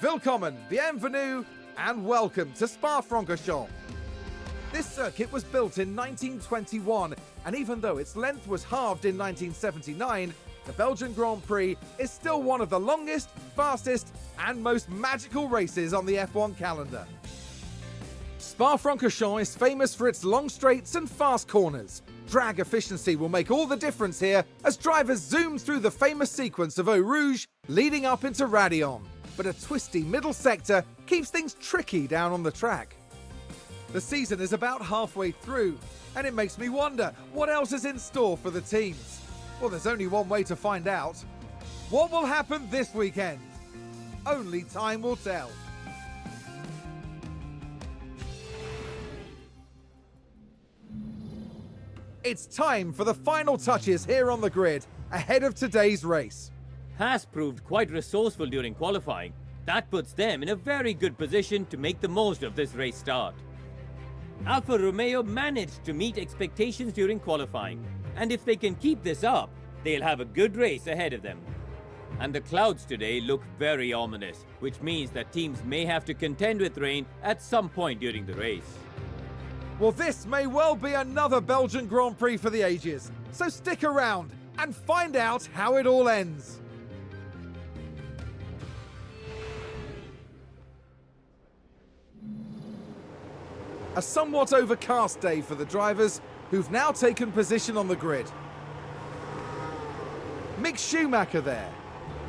Willkommen, bienvenue, and welcome to Spa-Francorchamps. This circuit was built in 1921, and even though its length was halved in 1979, the Belgian Grand Prix is still one of the longest, fastest, and most magical races on the F1 calendar. Spa-Francorchamps is famous for its long straights and fast corners. Drag efficiency will make all the difference here as drivers zoom through the famous sequence of Eau Rouge leading up into Raidillon. But a twisty middle sector keeps things tricky down on the track. The season is about halfway through, and it makes me wonder what else is in store for the teams. Well, there's only one way to find out. What will happen this weekend? Only time will tell. It's time for the final touches here on the grid ahead of today's race. Haas proved quite resourceful during qualifying. That puts them in a very good position to make the most of this race start. Alfa Romeo managed to meet expectations during qualifying, and if they can keep this up, they'll have a good race ahead of them. And the clouds today look very ominous, which means that teams may have to contend with rain at some point during the race. Well, this may well be another Belgian Grand Prix for the ages, so stick around and find out how it all ends. A somewhat overcast day for the drivers, who've now taken position on the grid. Mick Schumacher there.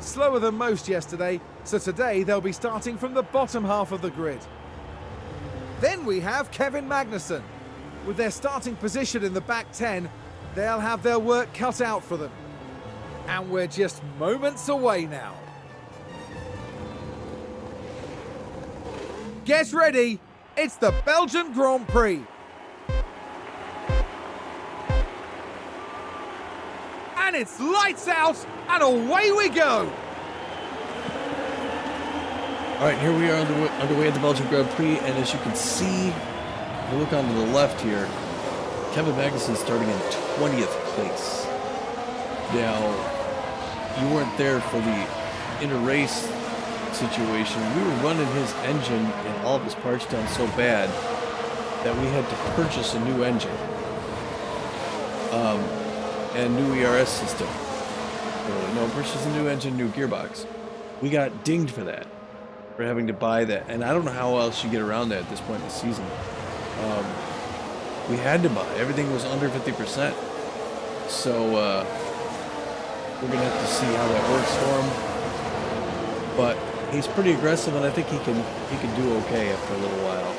Slower than most yesterday, so today they'll be starting from the bottom half of the grid. Then we have Kevin Magnussen. With their starting position in the back 10, they'll have their work cut out for them. And we're just moments away now. Get ready! It's the Belgian Grand Prix. And it's lights out and away we go. All right, here we are underway at the Belgian Grand Prix, and as you can see, if you look onto the left here, Kevin Magnussen starting in 20th place. Now, you weren't there for the inter-race situation. We were running his engine and all of his parts down so bad that we had to purchase a new engine and new ERS system. Purchase a new engine, new gearbox. We got dinged for that, for having to buy that, and I don't know how else you get around that at this point in the season. We had to buy. Everything was under 50%, so we're gonna have to see how that works for him. But he's pretty aggressive, and I think he can do okay after a little while.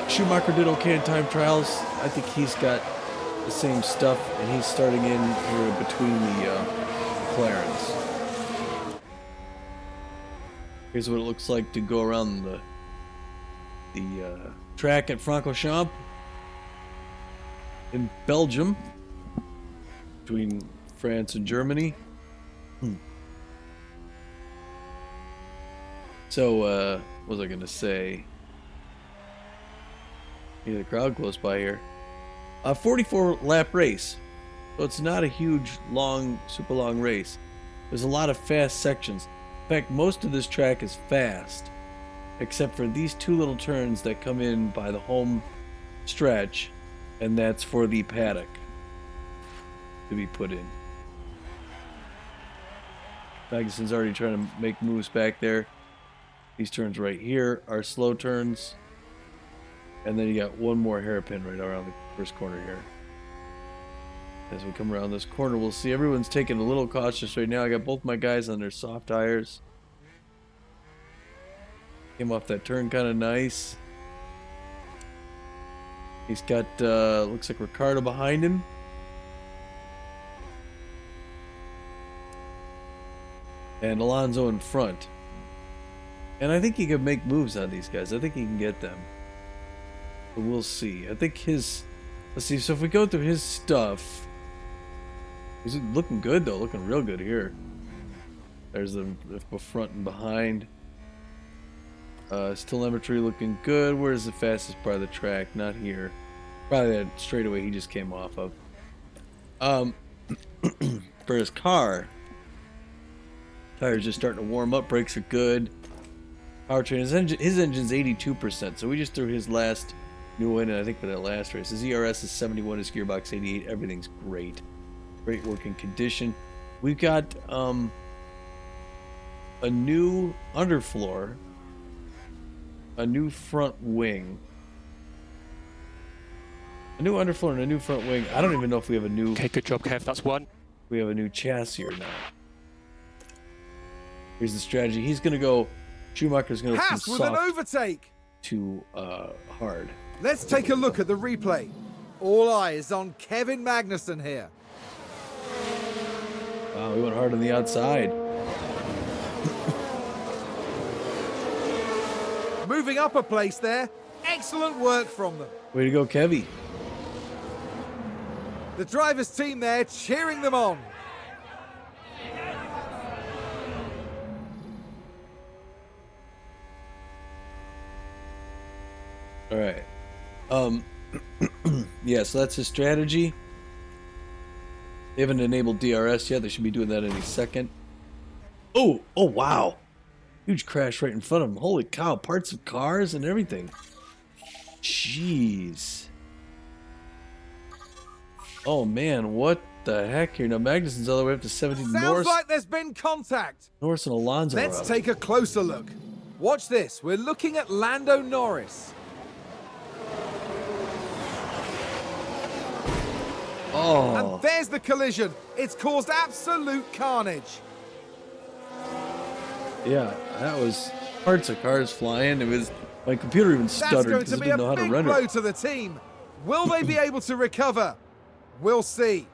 Schumacher did okay in time trials. I think he's got the same stuff, and he's starting in here between the McLarens. Here's what it looks like to go around the track at Francorchamps in Belgium, between France and Germany. So, what was I gonna say? Yeah, the crowd goes by here. A 44 lap race, so it's not a huge, long, super long race. There's a lot of fast sections. In fact, most of this track is fast, except for these two little turns that come in by the home stretch, and that's for the paddock to be put in. Magnussen's already trying to make moves back there. These turns right here are slow turns. And then you got one more hairpin right around the first corner here. As we come around this corner, we'll see everyone's taking a little cautious right now. I got both my guys on their soft tires. Came off that turn kind of nice. He's got, looks like Ricardo behind him. And Alonso in front. And I think he could make moves on these guys. I think he can get them. But we'll see. I think his... Let's see. So if we go through his stuff... He's looking good, though. Looking real good here. There's the front and behind. His telemetry looking good. Where's the fastest part of the track? Not here. Probably that straightaway he just came off of. For his car... Tires just starting to warm up. Brakes are good. Powertrain, his engine's 82%, so we just threw his last new one in, I think, for that last race. His ERS is 71, his gearbox 88. Everything's great. Great working condition. We've got a new underfloor, a new front wing. A new underfloor and a new front wing. I don't even know if we have a new... Okay, good job, Kev. That's one. We have a new chassis or not. Here's the strategy. He's going to go... Schumacher's going to go Haas from with an soft overtake. to hard. Let's take a look at the replay. All eyes on Kevin Magnussen here. Wow, we went hard on the outside. Moving up a place there. Excellent work from them. Way to go, Kevy. The driver's team there cheering them on. All right. Yeah, so that's his strategy. They haven't enabled DRS yet. They should be doing that any second. Oh, wow. Huge crash right in front of him. Holy cow, parts of cars and everything. Jeez. Oh, man, what the heck here? Now, Magnussen's all the way up to 17. Sounds like there's been contact. Norris and Alonso. Let's take a closer look. Watch this. We're looking at Lando Norris. Oh. And there's the collision. It's caused absolute carnage. Yeah, that was parts of cars flying. It was, my computer even That's stuttered going because to it be a didn't know how to big render. blow to the team. Will they be able to recover? We'll see.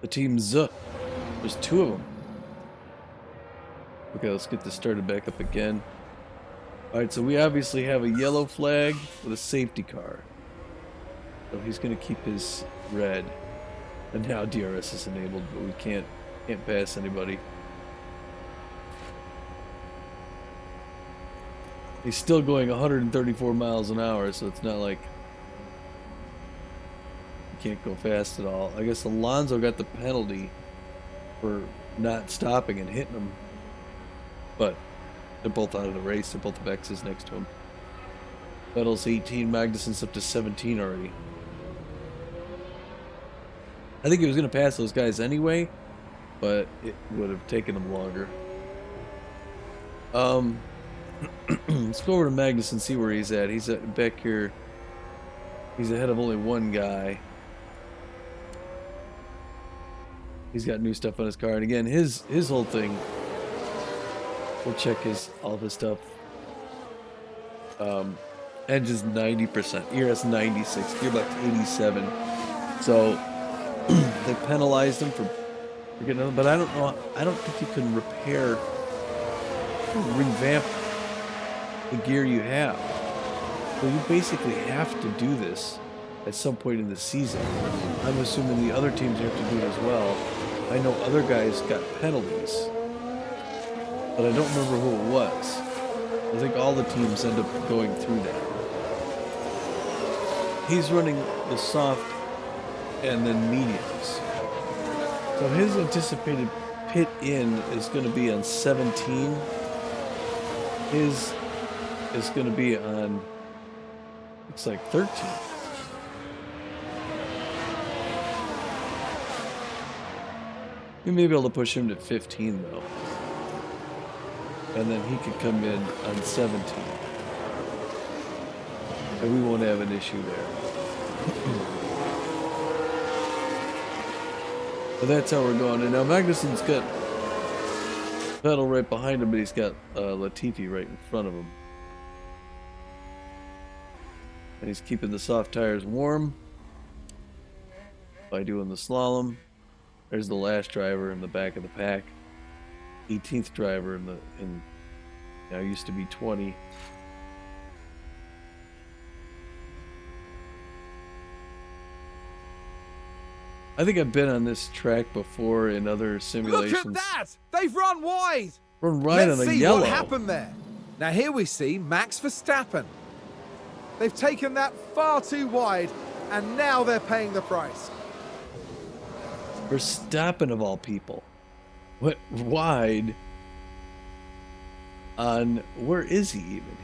The team's there's two of them. Okay, let's get this started back up again. All right, so we obviously have a yellow flag with a safety car. So he's going to keep his red. And now DRS is enabled, but we can't pass anybody. He's still going 134 miles an hour, so it's not like you can't go fast at all. I guess Alonso got the penalty for not stopping and hitting him. But they're both out of the race. They're both have X's next to him. Vettel's 18, Magnussen's up to 17 already. I think he was going to pass those guys anyway, but it would have taken him longer. Let's go over to Magnussen and see where he's at. He's back here. He's ahead of only one guy. He's got new stuff on his car, and again, his whole thing. We'll check all of his stuff. Engine's 90%, ERS 96, gearbox 87. So they penalized him for getting them, but I don't know. I don't think you can revamp the gear you have. So you basically have to do this at some point in the season. I'm assuming the other teams have to do it as well. I know other guys got penalties, but I don't remember who it was. I think all the teams end up going through that. He's running the soft and then mediums. So his anticipated pit in is going to be on 17. His is going to be on, looks like 13. We may be able to push him to 15 though. And then he could come in on 17. And we won't have an issue there. But that's how we're going. And now Magnussen's got Vettel right behind him, but he's got Latifi right in front of him. And he's keeping the soft tires warm by doing the slalom. There's the last driver in the back of the pack. 18th driver in now used to be 20. I think I've been on this track before in other simulations. Look at that! They've run wide! Run right Let's on a see yellow. what happened there. Now here we see Max Verstappen. They've taken that far too wide, and now they're paying the price. Verstappen of all people went wide on, where is he even?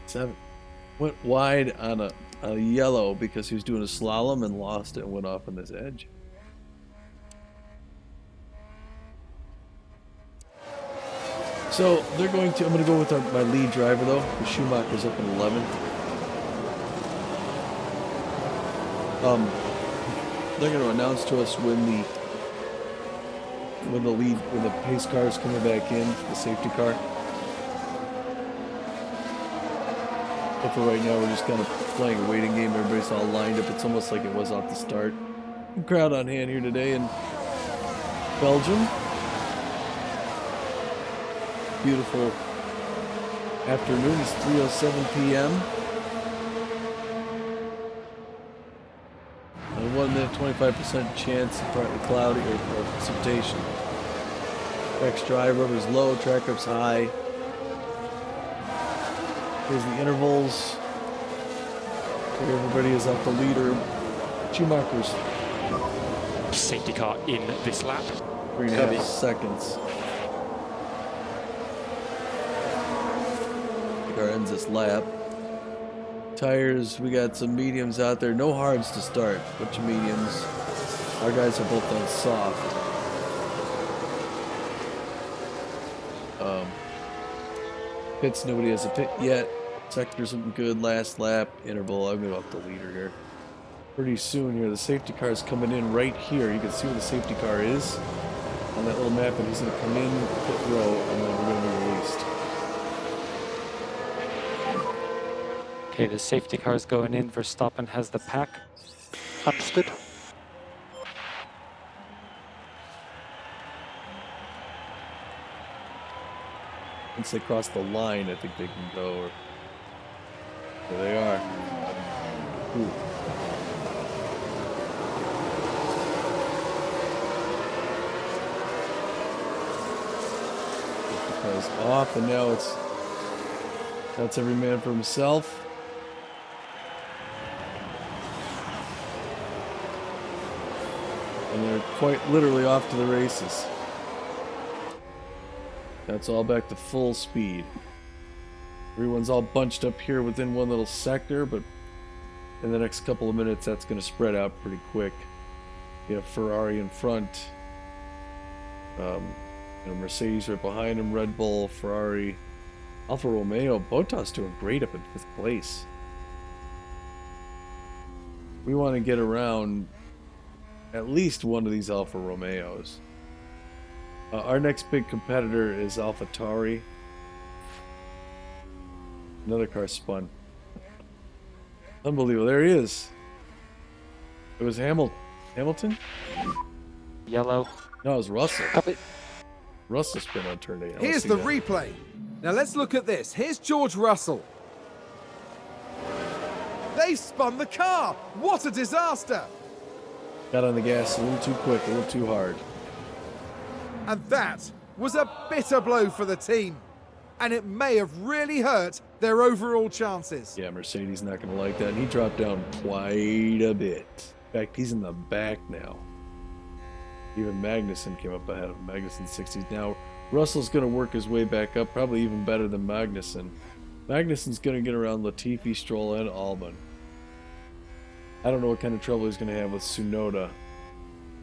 7. Went wide on a yellow because he was doing a slalom and lost it and went off on this edge. So they're going to, I'm going to go with my lead driver though. Schumacher's up in 11th. They're going to announce to us when the pace car is coming back in, the safety car. But for right now, we're just kind of playing a waiting game. Everybody's all lined up. It's almost like it was off the start. Crowd on hand here today in Belgium. Beautiful afternoon. It's 3:07 p.m. And 1 minute 25% chance of partly cloudy or precipitation. Track's dry, rubber's low, track grip's high. Here's the intervals. Here everybody is up the leader. Schumacher's safety car in this lap. 3.5 seconds. Car ends this lap. Tires, we got some mediums out there. No hards to start. Bunch of mediums. Our guys are both on soft. Pits, nobody has a pit yet. Sector's looking good. Last lap, interval. I'm going to go up the leader here. Pretty soon here, the safety car is coming in right here. You can see where the safety car is on that little map, and he's going to come in pit row, and then we're going to be released. Okay, the safety car is going in. Verstappen has the pack. Understood. Once they cross the line, I think they can go. Or there they are. Ooh. Because off, and now that's every man for himself. And they're quite literally off to the races. That's all back to full speed. Everyone's all bunched up here within one little sector, but in the next couple of minutes, that's going to spread out pretty quick. You have Ferrari in front, Mercedes right behind him, Red Bull, Ferrari, Alfa Romeo. Bottas doing great up in 5th place. We want to get around at least one of these Alfa Romeos. Our next big competitor is AlphaTauri. Another car spun. Unbelievable. There he is. It was Hamilton? Yellow. No, it was Russell. Copy. Russell spin on turn 8. Here's the replay. Now let's look at this. Here's George Russell. They spun the car. What a disaster. Got on the gas a little too quick, a little too hard. And that was a bitter blow for the team. And it may have really hurt their overall chances. Yeah, Mercedes not going to like that. And he dropped down quite a bit. In fact, he's in the back now. Even Magnussen came up ahead of him. Magnussen's 60s. Now, Russell's going to work his way back up, probably even better than Magnussen. Magnussen's going to get around Latifi, Stroll, and Albon. I don't know what kind of trouble he's going to have with Tsunoda,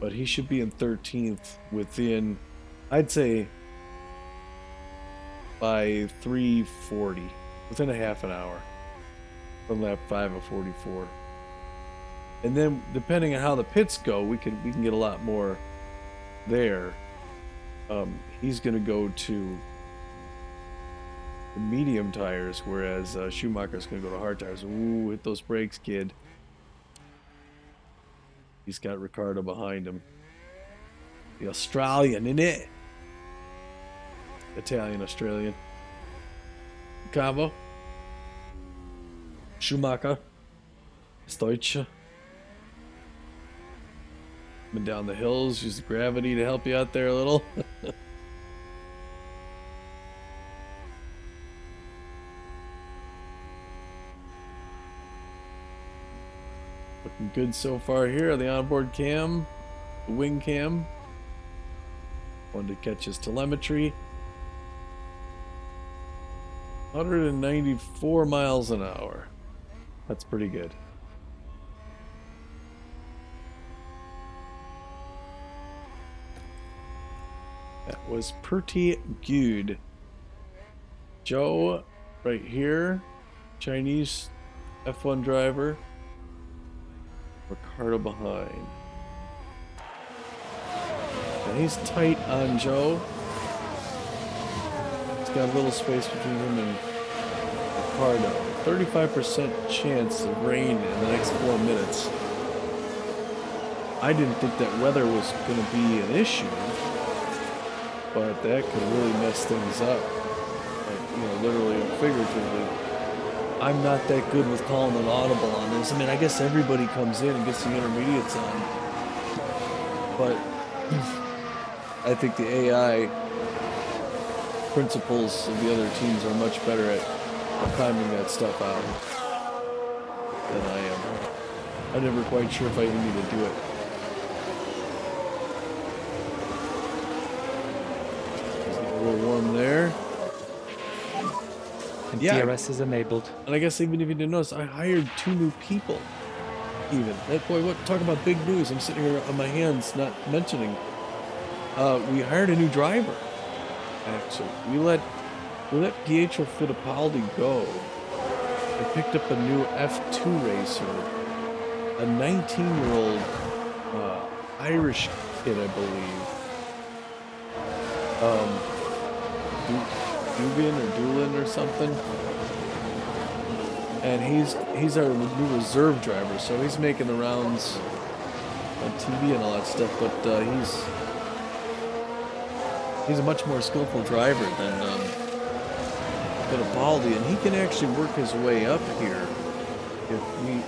but he should be in 13th within, I'd say, by 3:40, within a half an hour from lap 5 of 44. And then, depending on how the pits go, we can get a lot more there. He's going to go to the medium tires, whereas Schumacher's going to go to hard tires. Ooh, hit those brakes, kid. He's got Ricciardo behind him. The Australian, innit? Italian, Australian. Cavo. Schumacher. Deutsche. Been down the hills, use the gravity to help you out there a little. Looking good so far here. The onboard cam, the wing cam. One to catch his telemetry. 194 miles an hour. That's pretty good. That was pretty good. Joe, right here. Chinese F1 driver. Ricardo behind. And he's tight on Joe. He's got a little space between him and Ricardo. 35% chance of rain in the next 4 minutes. I didn't think that weather was going to be an issue, but that could really mess things up. Like, you know, literally and figuratively. I'm not that good with calling an audible on this. I mean, I guess everybody comes in and gets the intermediates on, but I think the AI principles of the other teams are much better at timing that stuff out than I am. I'm never quite sure if I even need to do it. Just get a little warm there. And Yeah. DRS is enabled. And I guess even if you didn't notice, I hired 2 new people. Even that boy, what talk about big news? I'm sitting here on my hands, not mentioning. We hired a new driver. Actually, we let Pietro Fittipaldi go. I picked up a new F2 racer, a 19-year-old Irish kid, I believe. Doolin or something. And he's our new reserve driver, so he's making the rounds on TV and all that stuff. But he's a much more skillful driver than Fittipaldi, and he can actually work his way up here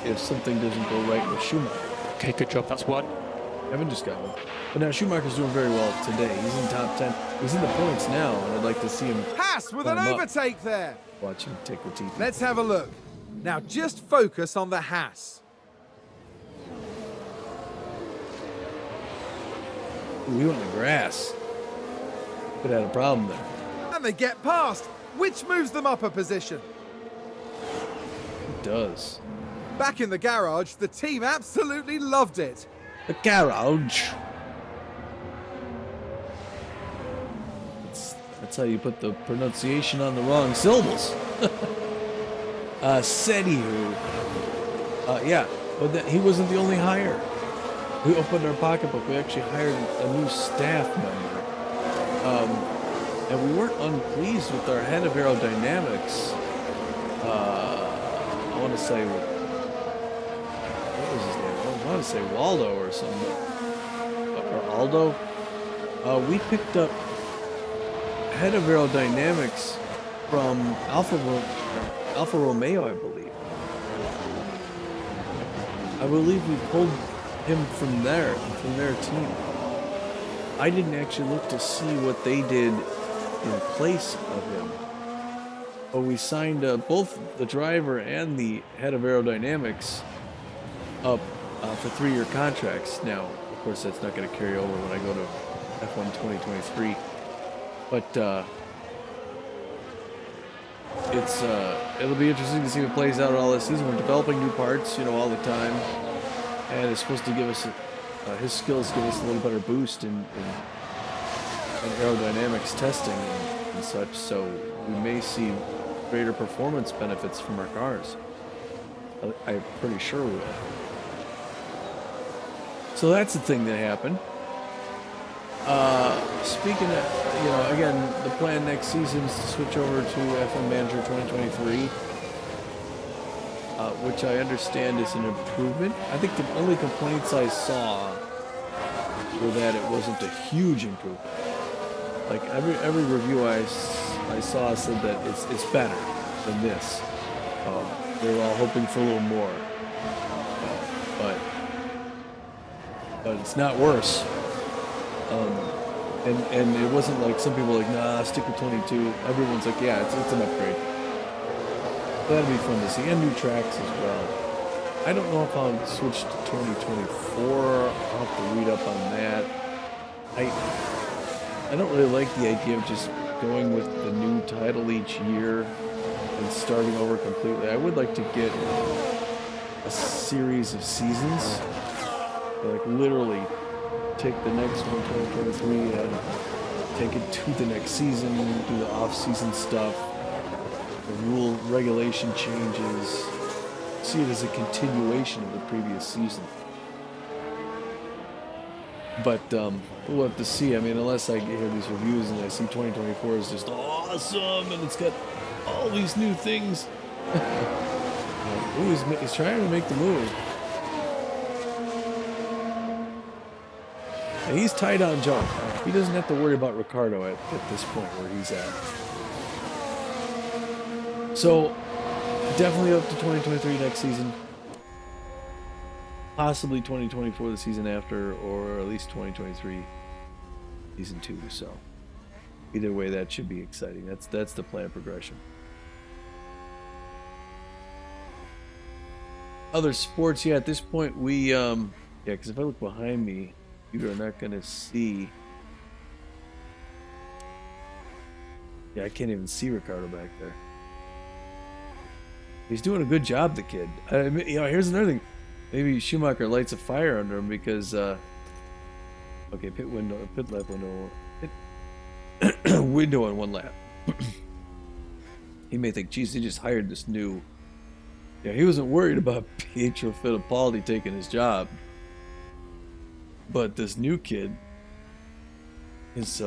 if something doesn't go right with Schumacher. Okay, good job. That's one. Evan just got one. But now Schumacher's doing very well today. He's in top 10. He's in the points now, and I'd like to see him. Haas with an climb up. overtake there. Watch him take the teeth. Let's have a look. Now just focus on the Haas. Ooh, he went in the grass. Could have had a problem there. And they get past, which moves them up a position. It does. Back in the garage, the team absolutely loved it. The garage. That's how you put the pronunciation on the wrong syllables. Anywho. Yeah, but he wasn't the only hire. We opened our pocketbook. We actually hired a new staff member. And we weren't unpleased with our head of aerodynamics. I want to say, what was his name? I want to say Waldo or something. Or Aldo. We picked up head of aerodynamics from Alfa Romeo, I believe. I believe we pulled him from their team. I didn't actually look to see what they did in place of him. But we signed both the driver and the head of aerodynamics up for 3-year contracts. Now, of course, that's not going to carry over when I go to F1 2023. But it'll be interesting to see what plays out all this season. We're developing new parts, all the time, and it's supposed to give us his skills give us a little better boost in aerodynamics testing and such. So we may see greater performance benefits from our cars. I'm pretty sure we will. So that's the thing that happened. Speaking of, again, the plan next season is to switch over to F1 Manager 2023, which I understand is an improvement. I think the only complaints I saw were that it wasn't a huge improvement. Like every review I saw said that it's better than this. They were all hoping for a little more, but it's not worse. And it wasn't like some people were like, nah, stick with 22. Everyone's like, yeah, it's an upgrade. That'll be fun to see, and new tracks as well. I don't know if I'll switch to 2024. I'll have to read up on that. I don't really like the idea of just going with the new title each year and starting over completely. I would like to get a series of seasons, like literally take the next one, 2023, and take it to the next season, do the off-season stuff, the regulation changes, see it as a continuation of the previous season. But we'll have to see. I mean, unless I hear these reviews and I see 2024 is just awesome and it's got all these new things. Ooh, he's trying to make the move. And he's tight on jump. He doesn't have to worry about Ricardo at this point where he's at. So, definitely up to 2023 next season. Possibly 2024 the season after, or at least 2023 season 2. So, either way, that should be exciting. That's the plan progression. Other sports, yeah. At this point, we because if I look behind me, you are not going to see. Yeah, I can't even see Ricardo back there. He's doing a good job, the kid. Here's another thing. Maybe Schumacher lights a fire under him because. Okay, pit lap window. Window on one lap. He may think, geez, he just hired this new. Yeah, he wasn't worried about Pietro Fittipaldi taking his job. But this new kid is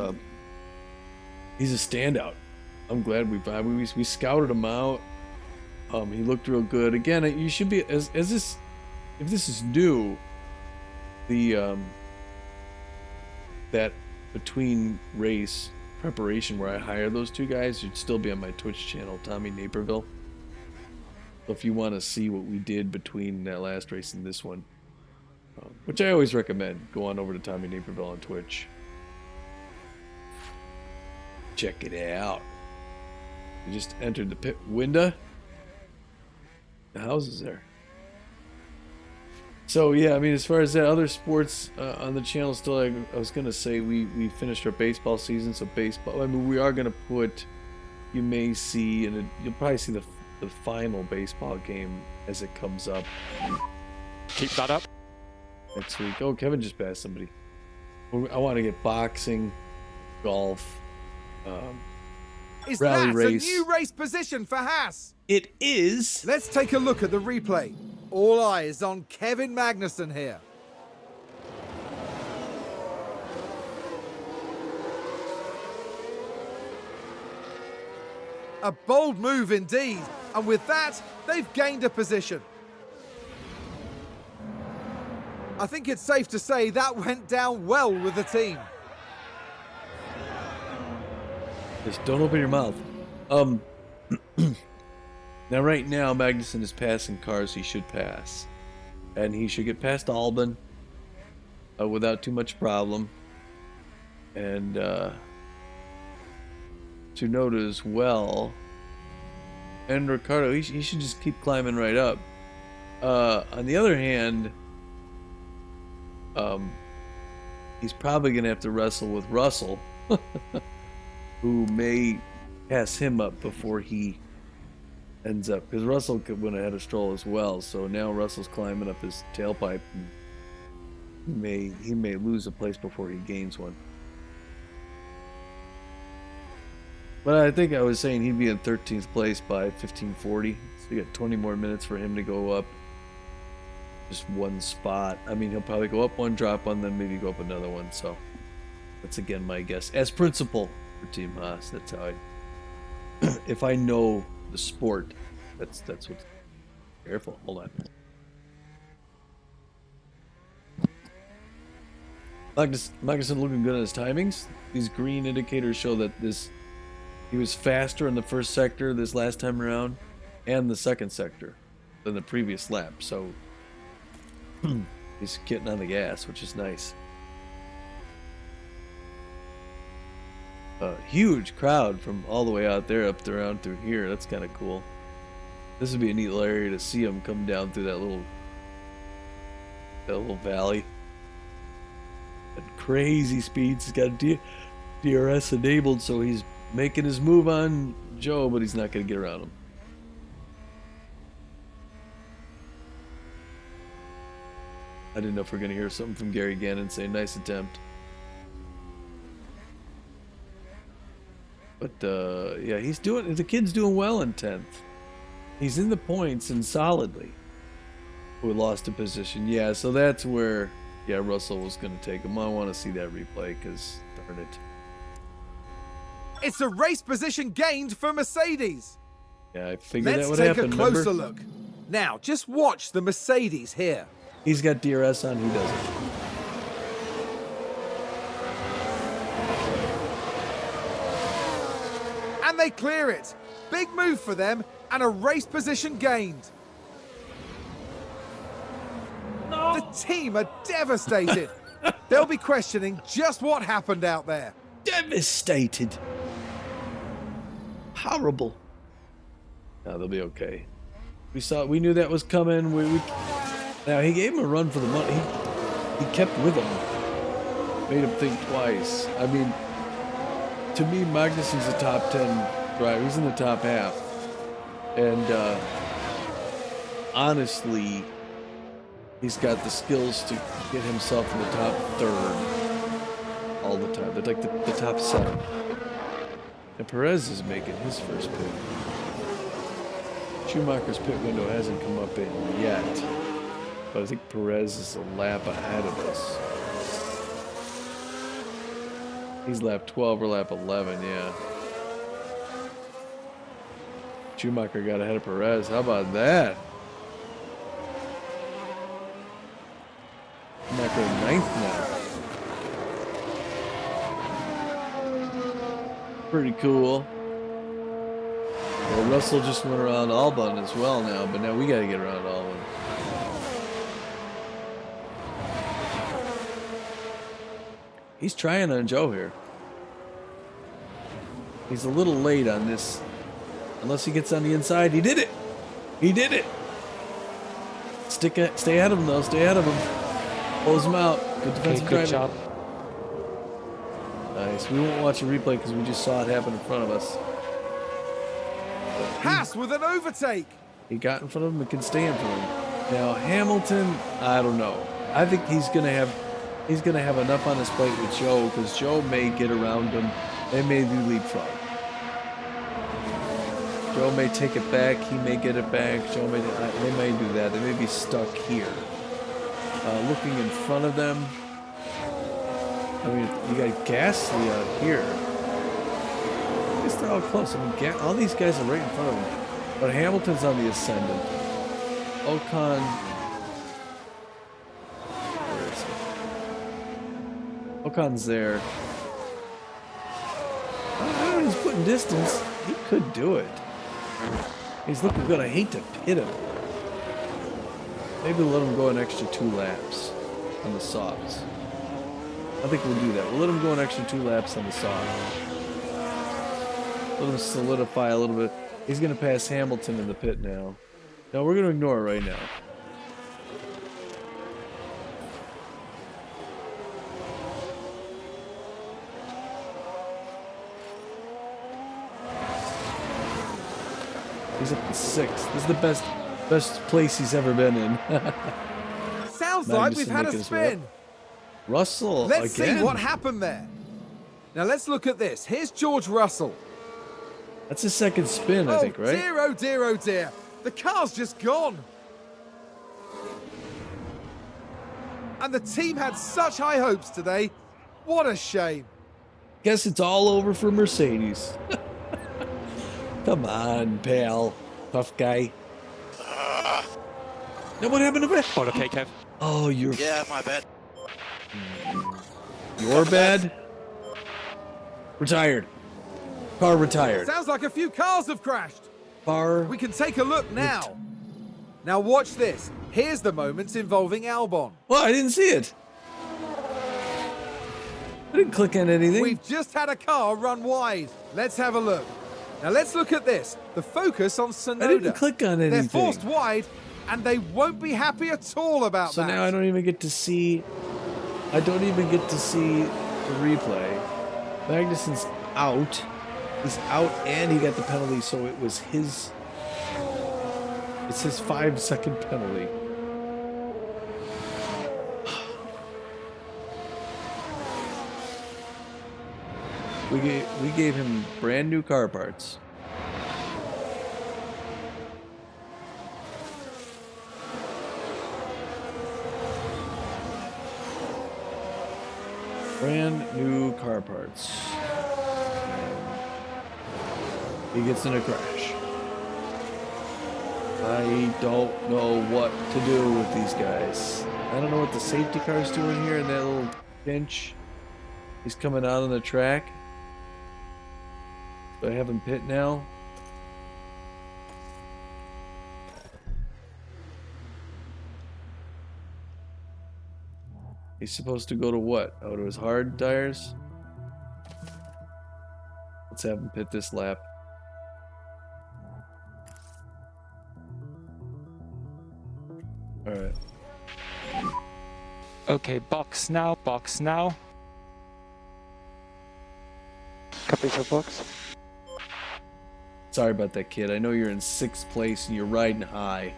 he's a standout. I'm glad we scouted him out. He looked real good. Again, you should be as this if this is new, the that between race preparation where I hired those two guys should still be on my Twitch channel, Tommy Naperville. So if you want to see what we did between that last race and this one, which I always recommend, go on over to Tommy Naperville on Twitch. Check it out. We just entered the pit window. The house is there. So yeah, I mean, as far as that other sports on the channel, still, I was gonna say we finished our baseball season. So baseball, I mean, we are gonna put. You may see, and you'll probably see the final baseball game as it comes up. Keep that up. Next week. Oh, Kevin just passed somebody. I want to get boxing, golf, Is rally that race. a new race position for Haas? It is. Let's take a look at the replay. All eyes on Kevin Magnussen here. A bold move indeed, and with that, they've gained a position. I think it's safe to say that went down well with the team. Just don't open your mouth. Now, right now, Magnussen is passing cars he should pass. And he should get past Albon without too much problem. And Tsunoda as well. And Ricardo, he should just keep climbing right up. On the other hand, he's probably going to have to wrestle with Russell, who may pass him up before he ends up, because Russell went ahead of Stroll as well. So now Russell's climbing up his tailpipe, and he may lose a place before he gains one. But I think I was saying he'd be in 13th place by 1540. So you got 20 more minutes for him to go up just one spot. I mean, he'll probably go up one, drop one, then maybe go up another one. So that's again my guess as principal for Team Haas. That's how if I know the sport, that's what's careful. Hold on. Magnussen looking good on his timings. These green indicators show that he was faster in the first sector this last time around and the second sector than the previous lap. So he's getting on the gas, which is nice. A huge crowd from all the way out there up around through here. That's kind of cool. This would be a neat area to see him come down through that little valley. At crazy speeds. He's got DRS enabled, so he's making his move on Joe, but he's not going to get around him. I didn't know if we're going to hear something from Gary Gannon saying, nice attempt. But, yeah, the kid's doing well in 10th. He's in the points and solidly. Who lost a position. Yeah, so that's where, yeah, Russell was going to take him. I want to see that replay because, darn it. It's a race position gained for Mercedes. Yeah, I figured that Let's would take happen, a closer remember? look. Now, just watch the Mercedes here. He's got DRS on, he doesn't. And they clear it. Big move for them and a race position gained. No. The team are devastated. They'll be questioning just what happened out there. Devastated. Horrible. No, they'll be okay. We knew that was coming. Now he gave him a run for the money. He kept with him. Made him think twice. I mean, to me, Magnussen's a top 10 driver. He's in the top half. And honestly, he's got the skills to get himself in the top third all the time. They're like the top 7. And Perez is making his first pit. Schumacher's pit window hasn't come up in yet. But I think Perez is a lap ahead of us. He's lap 12 or lap 11, yeah. Schumacher got ahead of Perez. How about that? Schumacher in 9th now. Pretty cool. Well, Russell just went around Albon as well now, but now we got to get around Albon. He's trying on Joe here. He's a little late on this. Unless he gets on the inside. He did it! He did it! Stay ahead of him, though. Stay ahead of him. Close him out. Good defensive good driving. job. Nice. We won't watch a replay because we just saw it happen in front of us. Haas with an overtake. He got in front of him and can stay in front of him. Now Hamilton, I don't know. I think he's gonna have enough on his plate with Joe because Joe may get around him. They may do leapfrog. Joe may take it back. He may get it back. They may do that. They may be stuck here. Looking in front of them. I mean, you got Gasly out here. I guess they're all close. I mean, all these guys are right in front of him. But Hamilton's on the ascendant. Ocon. Where is he? Ocon's there. I don't know, he's putting distance. He could do it. He's looking good. I hate to pit him. Maybe let him go an extra 2 laps on the softs. I think we'll do that. We'll let him go an extra 2 laps on the softs. Let him solidify a little bit. He's going to pass Hamilton in the pit now. No, we're going to ignore it right now. He's up to 6th. This is the best place he's ever been in. Sounds like we've had a spin. Russell Let's again. see what happened there. Now let's look at this. Here's George Russell. That's his second spin, I think, right? Dear, oh dear, oh dear. The car's just gone. And the team had such high hopes today. What a shame. Guess it's all over for Mercedes. Come on, pal. Tough guy. Now what happened to that? Oh, okay, Kev. Oh, you're... Yeah, my bad. You're bad? Retired. Car retired. Sounds like a few cars have crashed. Car... We can take a look now. Now watch this. Here's the moments involving Albon. Well, I didn't see it. I didn't click on anything. We've just had a car run wide. Let's have a look. Now let's look at this. The focus on Sonoda. I didn't click on anything. They're forced wide, and they won't be happy at all about So that. now I don't even get to see... I don't even get to see the replay. Magnuson's out. He's out and he got the penalty, so it was his. It's his 5-second penalty. We gave him brand new car parts. Brand new car parts. He gets in a crash. I don't know what to do with these guys. I don't know what the safety car's doing here in that little pinch. He's coming out on the track. Do I have him pit now? He's supposed to go to what? Oh, to his hard tires? Let's have him pit this lap. Alright. Okay, box now, box now. Copy for box. Sorry about that, kid. I know you're in 6th place and you're riding high.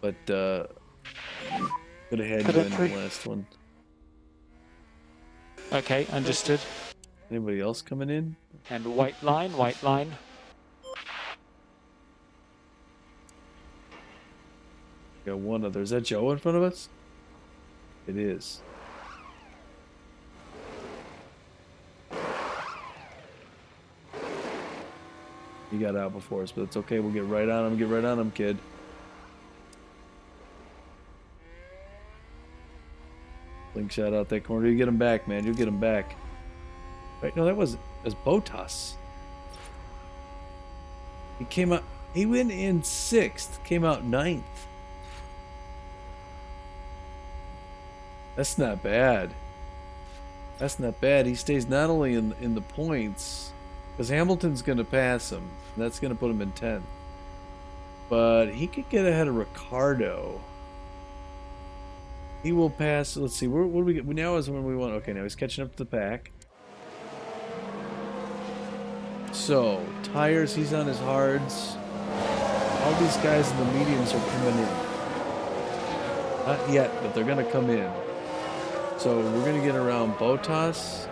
But, could have had you in the last one. Okay, understood. Anybody else coming in? And white line, white line. Got one other. Is that Joe in front of us? It is. He got out before us, but it's okay. We'll get right on him. Get right on him, kid. Link shot out that corner. You get him back, man. You'll get him back. Right? No, that was Botas. He came out. He went in 6th. Came out 9th. That's not bad. That's not bad. He stays not only in the points, because Hamilton's going to pass him. And that's going to put him in 10th. But he could get ahead of Ricardo. He will pass. Let's see. What do we get? Now is when we want. Okay, now he's catching up to the pack. So, tires, he's on his hards. All these guys in the mediums are coming in. Not yet, but they're going to come in. So, we're going to get around Botas.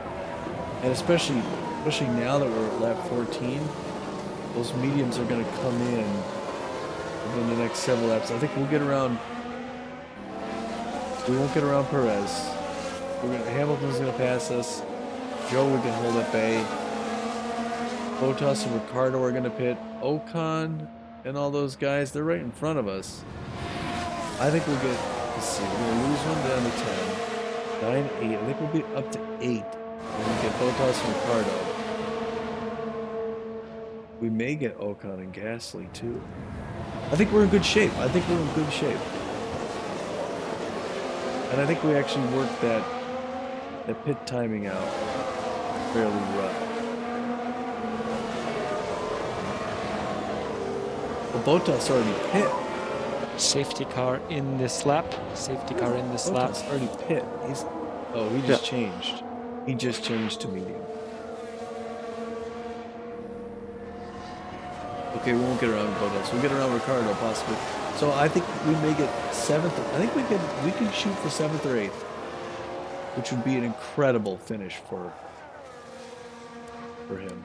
And especially now that we're at lap 14, those mediums are going to come in within the next several laps. I think we'll get around. We won't get around Perez. Hamilton's going to pass us. Joe, we can hold at bay. Bottas and Ricardo are going to pit. Ocon and all those guys, they're right in front of us. I think we'll get, let's see, we're going to lose one down to 10. 9, 8. I think we'll be up to 8 when we get Bottas and Ricardo. We may get Ocon and Gasly too. I think we're in good shape. And I think we actually worked that pit timing out fairly well. Well, Bottas already pit. Safety car in this lap. Safety car in this lap. Bottas already pit. He just changed. He just changed to medium. Okay, we won't get around Bottas. We'll get around Ricardo possibly. So I think we may get 7th. I think we can shoot for 7th or 8th, which would be an incredible finish for him.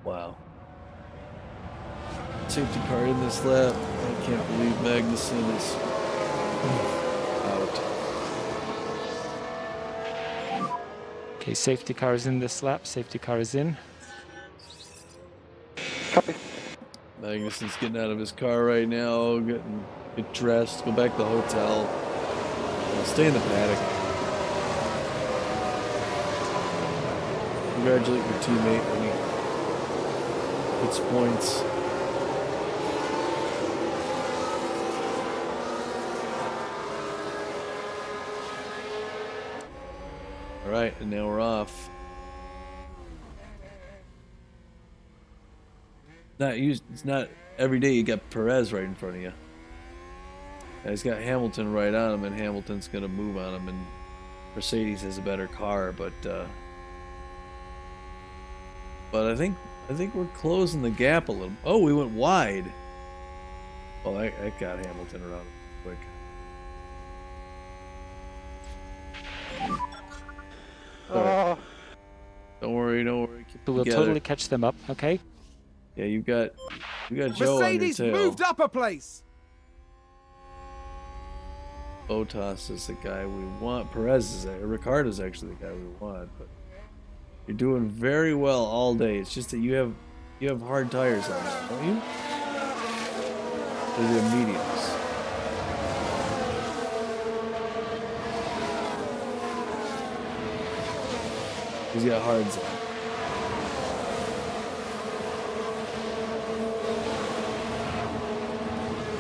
Wow. Safety car in this lap. I can't believe Magnussen is out. Okay, safety car is in this lap. Safety car is in. Copy. Magnussen's getting out of his car right now, get dressed, go back to the hotel. Stay in the paddock. Congratulate your teammate when he gets points. Alright, and now we're off. It's not every day you got Perez right in front of you. He's got Hamilton right on him, and Hamilton's going to move on him, and Mercedes has a better car, but I think we're closing the gap a little. Oh, we went wide. Well, I got Hamilton around quick. Right. Don't worry. Keep We'll together. totally catch them up, okay? Yeah, you got Joe Mercedes on your tail. moved up a place. Bottas is the guy we want. Perez is Ricardo's actually the guy we want, but you're doing very well all day. It's just that you have hard tires on now, don't you? Or the mediums. He's got hards on.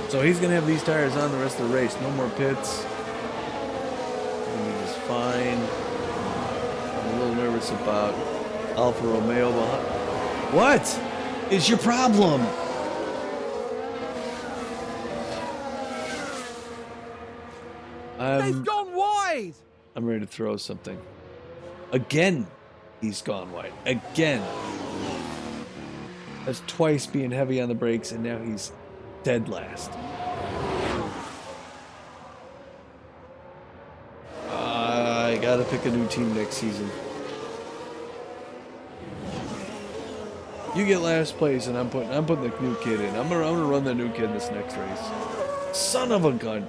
So he's gonna have these tires on the rest of the race. No more pits. Everything is fine. I'm a little nervous about Alfa Romeo behind. What is your problem? They've gone wide. I'm ready to throw something. Again, he's gone wide. Again. That's twice being heavy on the brakes, and now he's dead last. I gotta pick a new team next season. You get last place, and I'm putting the new kid in. I'm gonna run the new kid this next race. Son of a gun!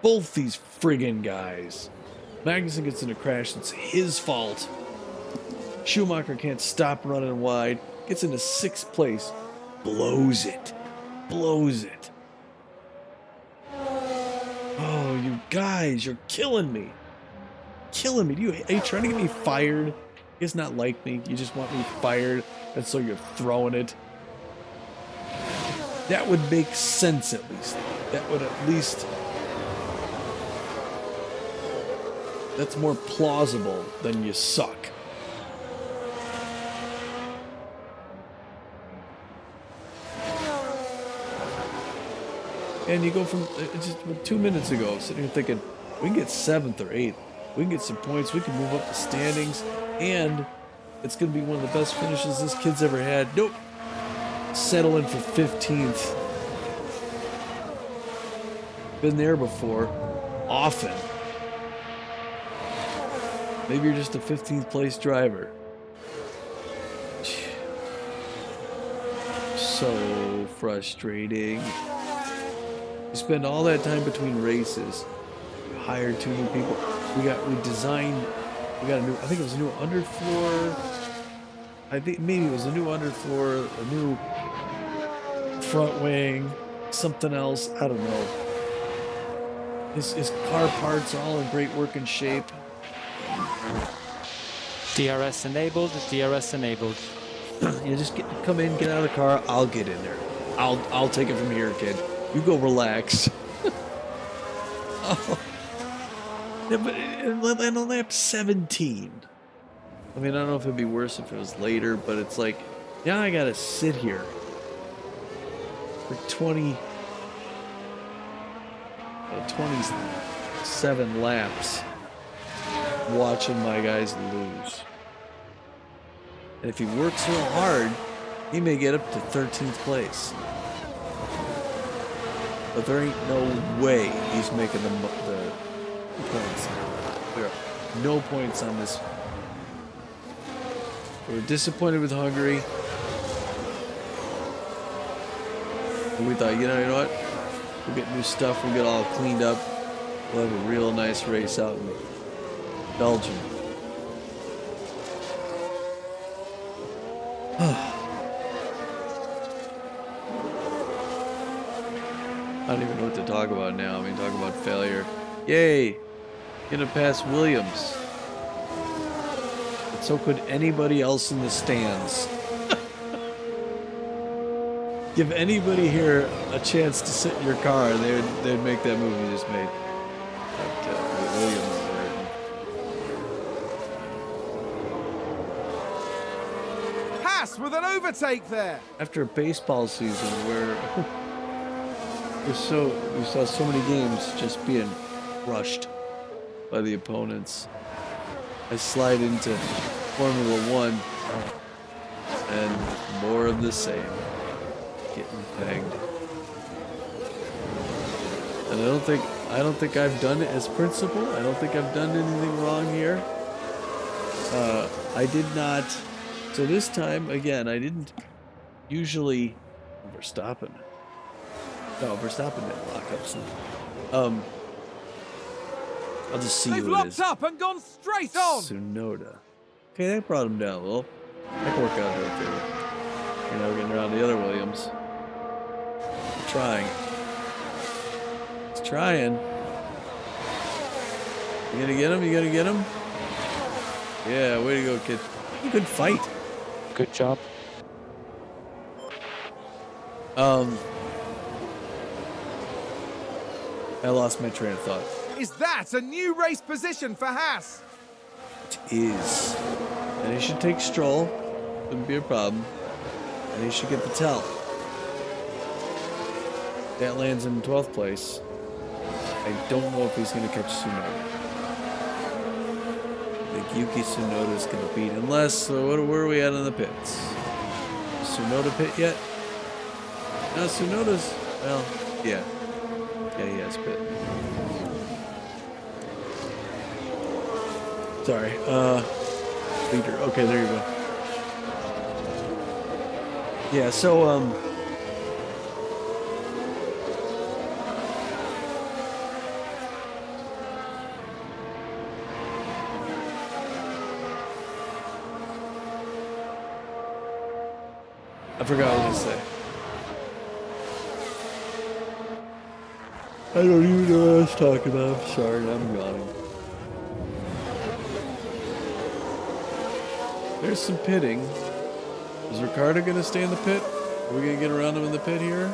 Both these friggin' guys. Magnussen gets in a crash. It's his fault. Schumacher can't stop running wide. Gets into 6th place. Blows it. Oh, you guys, you're killing me. Are you trying to get me fired? You guys not like me? You just want me fired, and so you're throwing it? That would make sense at least. That's more plausible than you suck. And you go from just 2 minutes ago, sitting here thinking, we can get 7th or 8th. We can get some points. We can move up the standings. And it's going to be one of the best finishes this kid's ever had. Nope. Settling for 15th. Been there before. Often. Maybe you're just a 15th place driver. So frustrating. You spend all that time between races. You hire 2 new people. We got a new, I think it was a new underfloor. I think maybe it was a new underfloor, a new front wing, something else. I don't know. His car parts are all in great working shape. DRS enabled. You just come in, get out of the car. I'll get in there. I'll take it from here, kid. You go relax. Oh. Yeah, but and on lap 17. I mean, I don't know if it'd be worse if it was later, but it's like, now I gotta sit here for 27 laps watching my guys lose. And if he works real hard, he may get up to 13th place. But there ain't no way he's making the points. There are no points on this. We were disappointed with Hungary. And we thought, you know what? We'll get new stuff. We'll get all cleaned up. We'll have a real nice race out in Belgium. I don't even know what to talk about now. I mean, talk about failure. Yay! Gonna pass Williams. But so could anybody else in the stands. Give anybody here a chance to sit in your car, and they'd make that move you just made. But Williams is hurting. Haas with an overtake there. After a baseball season where We saw so many games just being crushed by the opponents. I slide into Formula One, and more of the same. Getting pegged. And I don't think I've done it as principal. I don't think I've done anything wrong here. I did not. So this time, again, I didn't usually. Verstappen. No, Verstappen didn't lock up. So, I'll just see They've who it is. locked up and gone straight on. Tsunoda. Okay, that brought him down a little. That can work out in our favor. You know, getting around the other Williams. Trying. He's trying. You gonna get him? You gonna get him? Yeah, way to go, kid. Good fight. Good job. I lost my train of thought. Is that a new race position for Haas? It is. And he should take Stroll. Wouldn't be a problem. And he should get the tell. That lands him in 12th place. I don't know if he's going to catch Tsunoda. I think Yuki Tsunoda is going to beat, unless, where are we at in the pits? Is Tsunoda pit yet? No, Tsunoda's, well, yeah. Yeah, he has pit. Sorry, leader. Okay, there you go. Yeah, so, I forgot what I was going to say. I don't even know what I was talking about. I'm sorry, I'm yawning. There's some pitting. Is Ricardo going to stay in the pit? Are we going to get around him in the pit here?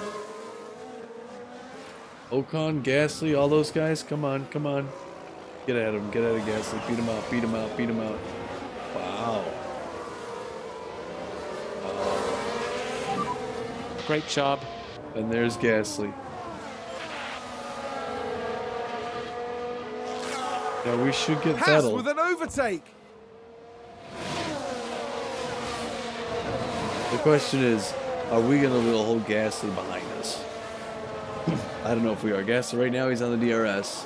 Ocon, Gasly, all those guys? Come on, come on. Get at him, get at him, Gasly. Beat him out, beat him out, beat him out. Wow. Great job. And there's Gasly. Now we should get Haas Vettel. with an overtake. The question is, are we going to hold Gasly behind us? I don't know if we are. Gasly right now, he's on the DRS.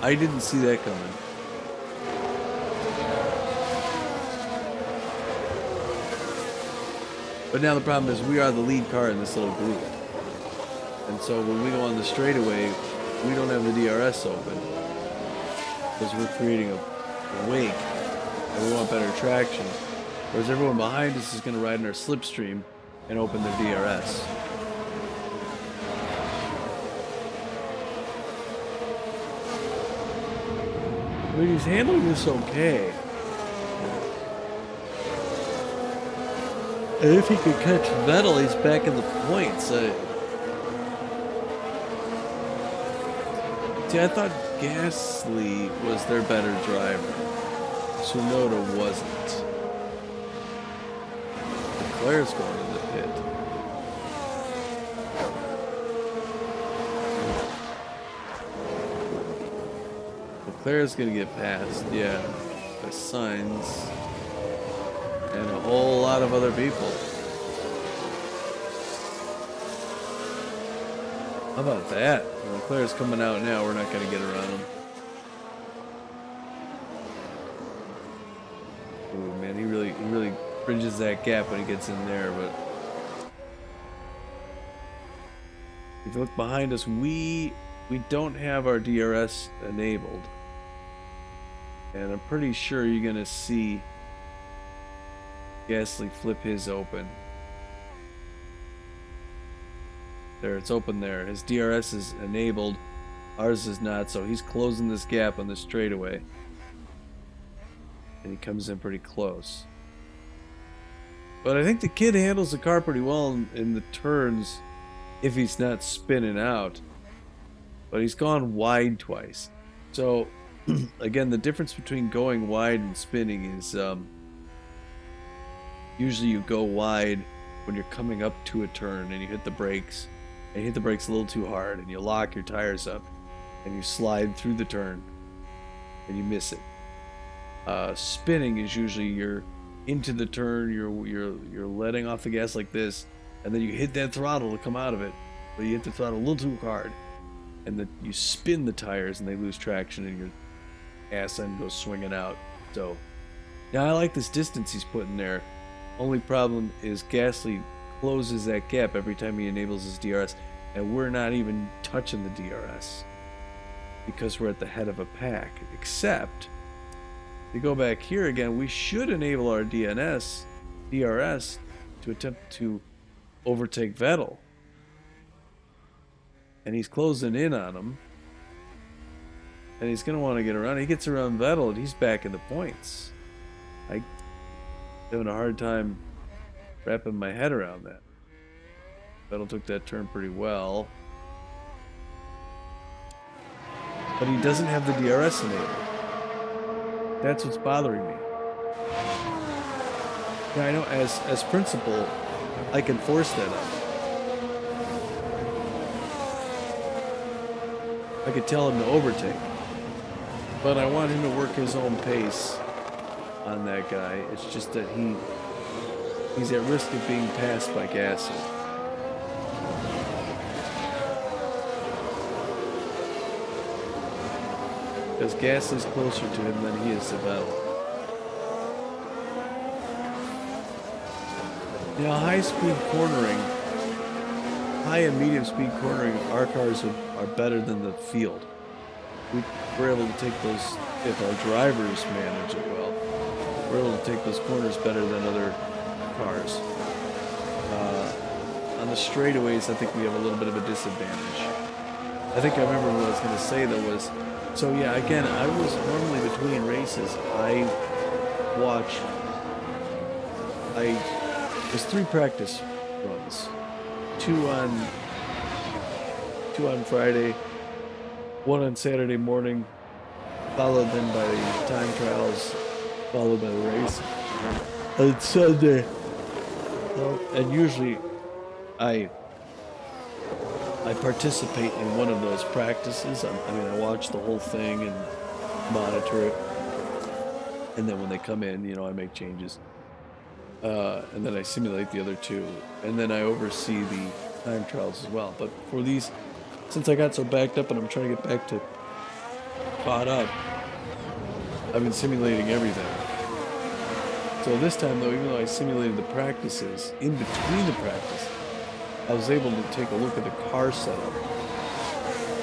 I didn't see that coming. But now the problem is we are the lead car in this little group. And so when we go on the straightaway, we don't have the DRS open. Because we're creating a wake. And we want better traction. Whereas everyone behind us is going to ride in our slipstream and open their DRS. I mean, he's handling this okay. And if he could catch Vettel, he's back in the points. See, I thought Gasly was their better driver. Tsunoda wasn't. Leclerc's going in the pit. Leclerc's gonna get passed, yeah, by Sainz and a whole lot of other people. How about that? Leclerc's coming out now. We're not gonna get around him. Ooh, man, he really bridges that gap when he gets in there. But if you look behind us, we don't have our DRS enabled, and I'm pretty sure you're gonna see Gasly flip his open. There, it's open there. His DRS is enabled. Ours is not, so he's closing this gap on the straightaway. And he comes in pretty close. But I think the kid handles the car pretty well in the turns if he's not spinning out. But he's gone wide twice. So, again, the difference between going wide and spinning is usually you go wide when you're coming up to a turn and you hit the brakes, and you hit the brakes a little too hard, and you lock your tires up, and you slide through the turn, and you miss it. Spinning is usually you're into the turn, you're letting off the gas like this, and then you hit that throttle to come out of it, but you hit the throttle a little too hard, and then you spin the tires and they lose traction and your ass end goes swinging out. So now I like this distance he's putting there. Only problem is Gasly closes that gap every time he enables his DRS, and we're not even touching the DRS because we're at the head of a pack. Except, if you go back here again, we should enable our DRS to attempt to overtake Vettel. And he's closing in on him. And he's going to want to get around. He gets around Vettel, and he's back in the points. I'm having a hard time wrapping my head around that. Vettel took that turn pretty well. But he doesn't have the DRS enabled. That's what's bothering me. Now, I know as principal, I can force that up. I could tell him to overtake. But I want him to work his own pace on that guy. It's just that he's at risk of being passed by Gasly. Because Gasly's closer to him than he is to Vettel. Now, high-speed cornering, high and medium-speed cornering, our cars are better than the field. We're able to take those, if our drivers manage it well, we're able to take those corners better than other cars. On the straightaways, I think we have a little bit of a disadvantage. I think I remember what I was going to say, though, was... So, yeah, again, I was normally between races. There's 3 practice runs. 2 on Friday, 1 on Saturday morning, followed then by the time trials, followed by the race on Sunday. And usually I participate in one of those practices. I mean, I watch the whole thing and monitor it. And then when they come in, I make changes. And then I simulate the other 2. And then I oversee the time trials as well. But for these, since I got so backed up and I'm trying to get back to caught up, I've been simulating everything. So this time, though, even though I simulated the practices, in between the practice, I was able to take a look at the car setup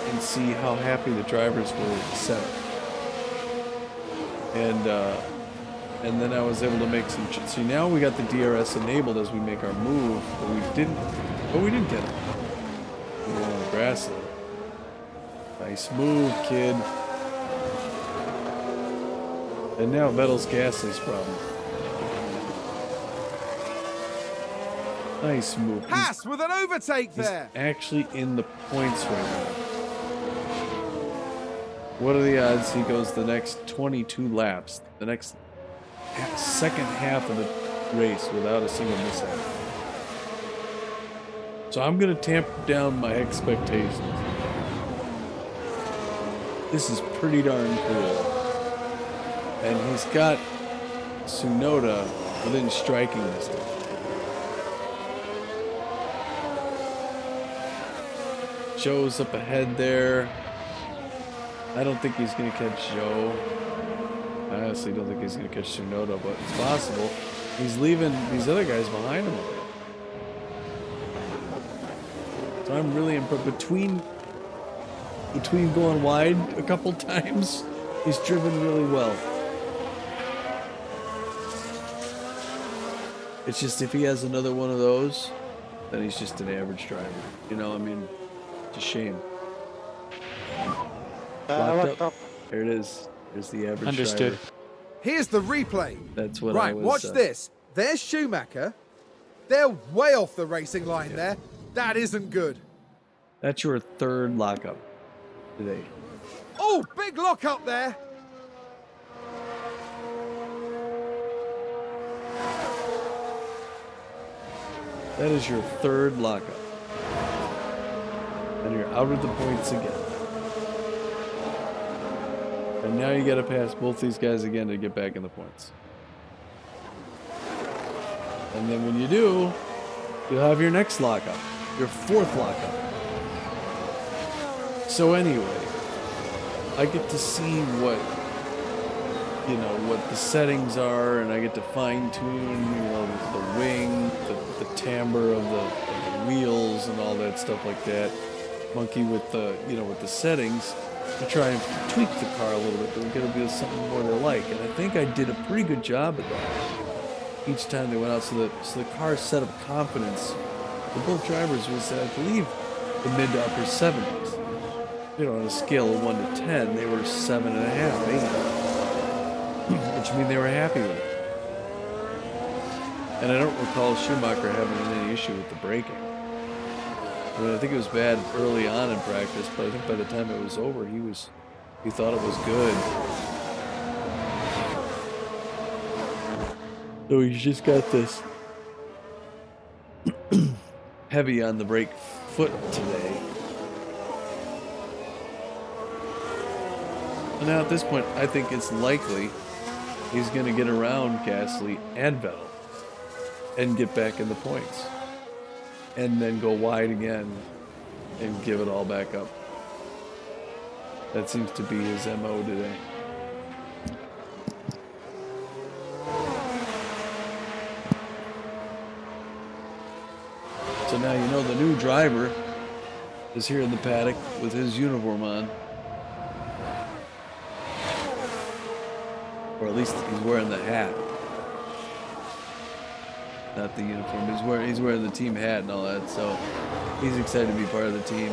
and see how happy the drivers were with the setup. And then I was able to make some... See, now we got the DRS enabled as we make our move, but we didn't get it. We were on the grass though. Nice move, kid. And now Vettel's Gasly's problem. Nice move. Haas with an overtake there. He's actually in the points right now. What are the odds he goes the next 22 laps, the next second half of the race without a single mishap? So I'm going to tamp down my expectations. This is pretty darn cool. And he's got Tsunoda within striking distance. Joe's up ahead there. I don't think he's going to catch Joe. I honestly don't think he's going to catch Tsunoda, but it's possible. He's leaving these other guys behind him already. So I'm really impressed. Between going wide a couple times, he's driven really well. It's just if he has another one of those, then he's just an average driver. It's a shame. Locked up. There it is. There's the average Understood. driver. Here's the replay. That's what Right, I was... watch this. There's Schumacher. They're way off the racing line there. That isn't good. That's your 3rd lockup today. Oh, big lock up there. That is your third lockup. And you're out of the points again. And now you gotta pass both these guys again to get back in the points. And then when you do, you'll have your next lockup. Your fourth lockup. So anyway, I get to see what, you know, what the settings are, and I get to fine tune, you know, the wing, the timbre of the wheels and all that stuff like that. Monkey with the, you know, with the settings to try and tweak the car a little bit to get it to be something more they like. And I think I did a pretty good job of that each time they went out. So the car set up confidence for both drivers was, I believe, the mid to upper 70s. You know, on a scale of 1 to 10, they were 7.5, 8. Which means they were happy with it. And I don't recall Schumacher having any issue with the braking. I mean, I think it was bad early on in practice, but I think by the time it was over, he thought it was good. So he's just got this heavy on the brake foot today. And now at this point, I think it's likely he's going to get around Gasly and Vettel and get back in the points. And then go wide again and give it all back up. That seems to be his MO today. So now you know the new driver is here in the paddock with his uniform on. Or at least he's wearing the hat. Not the uniform. He's wearing the team hat and all that, so he's excited to be part of the team.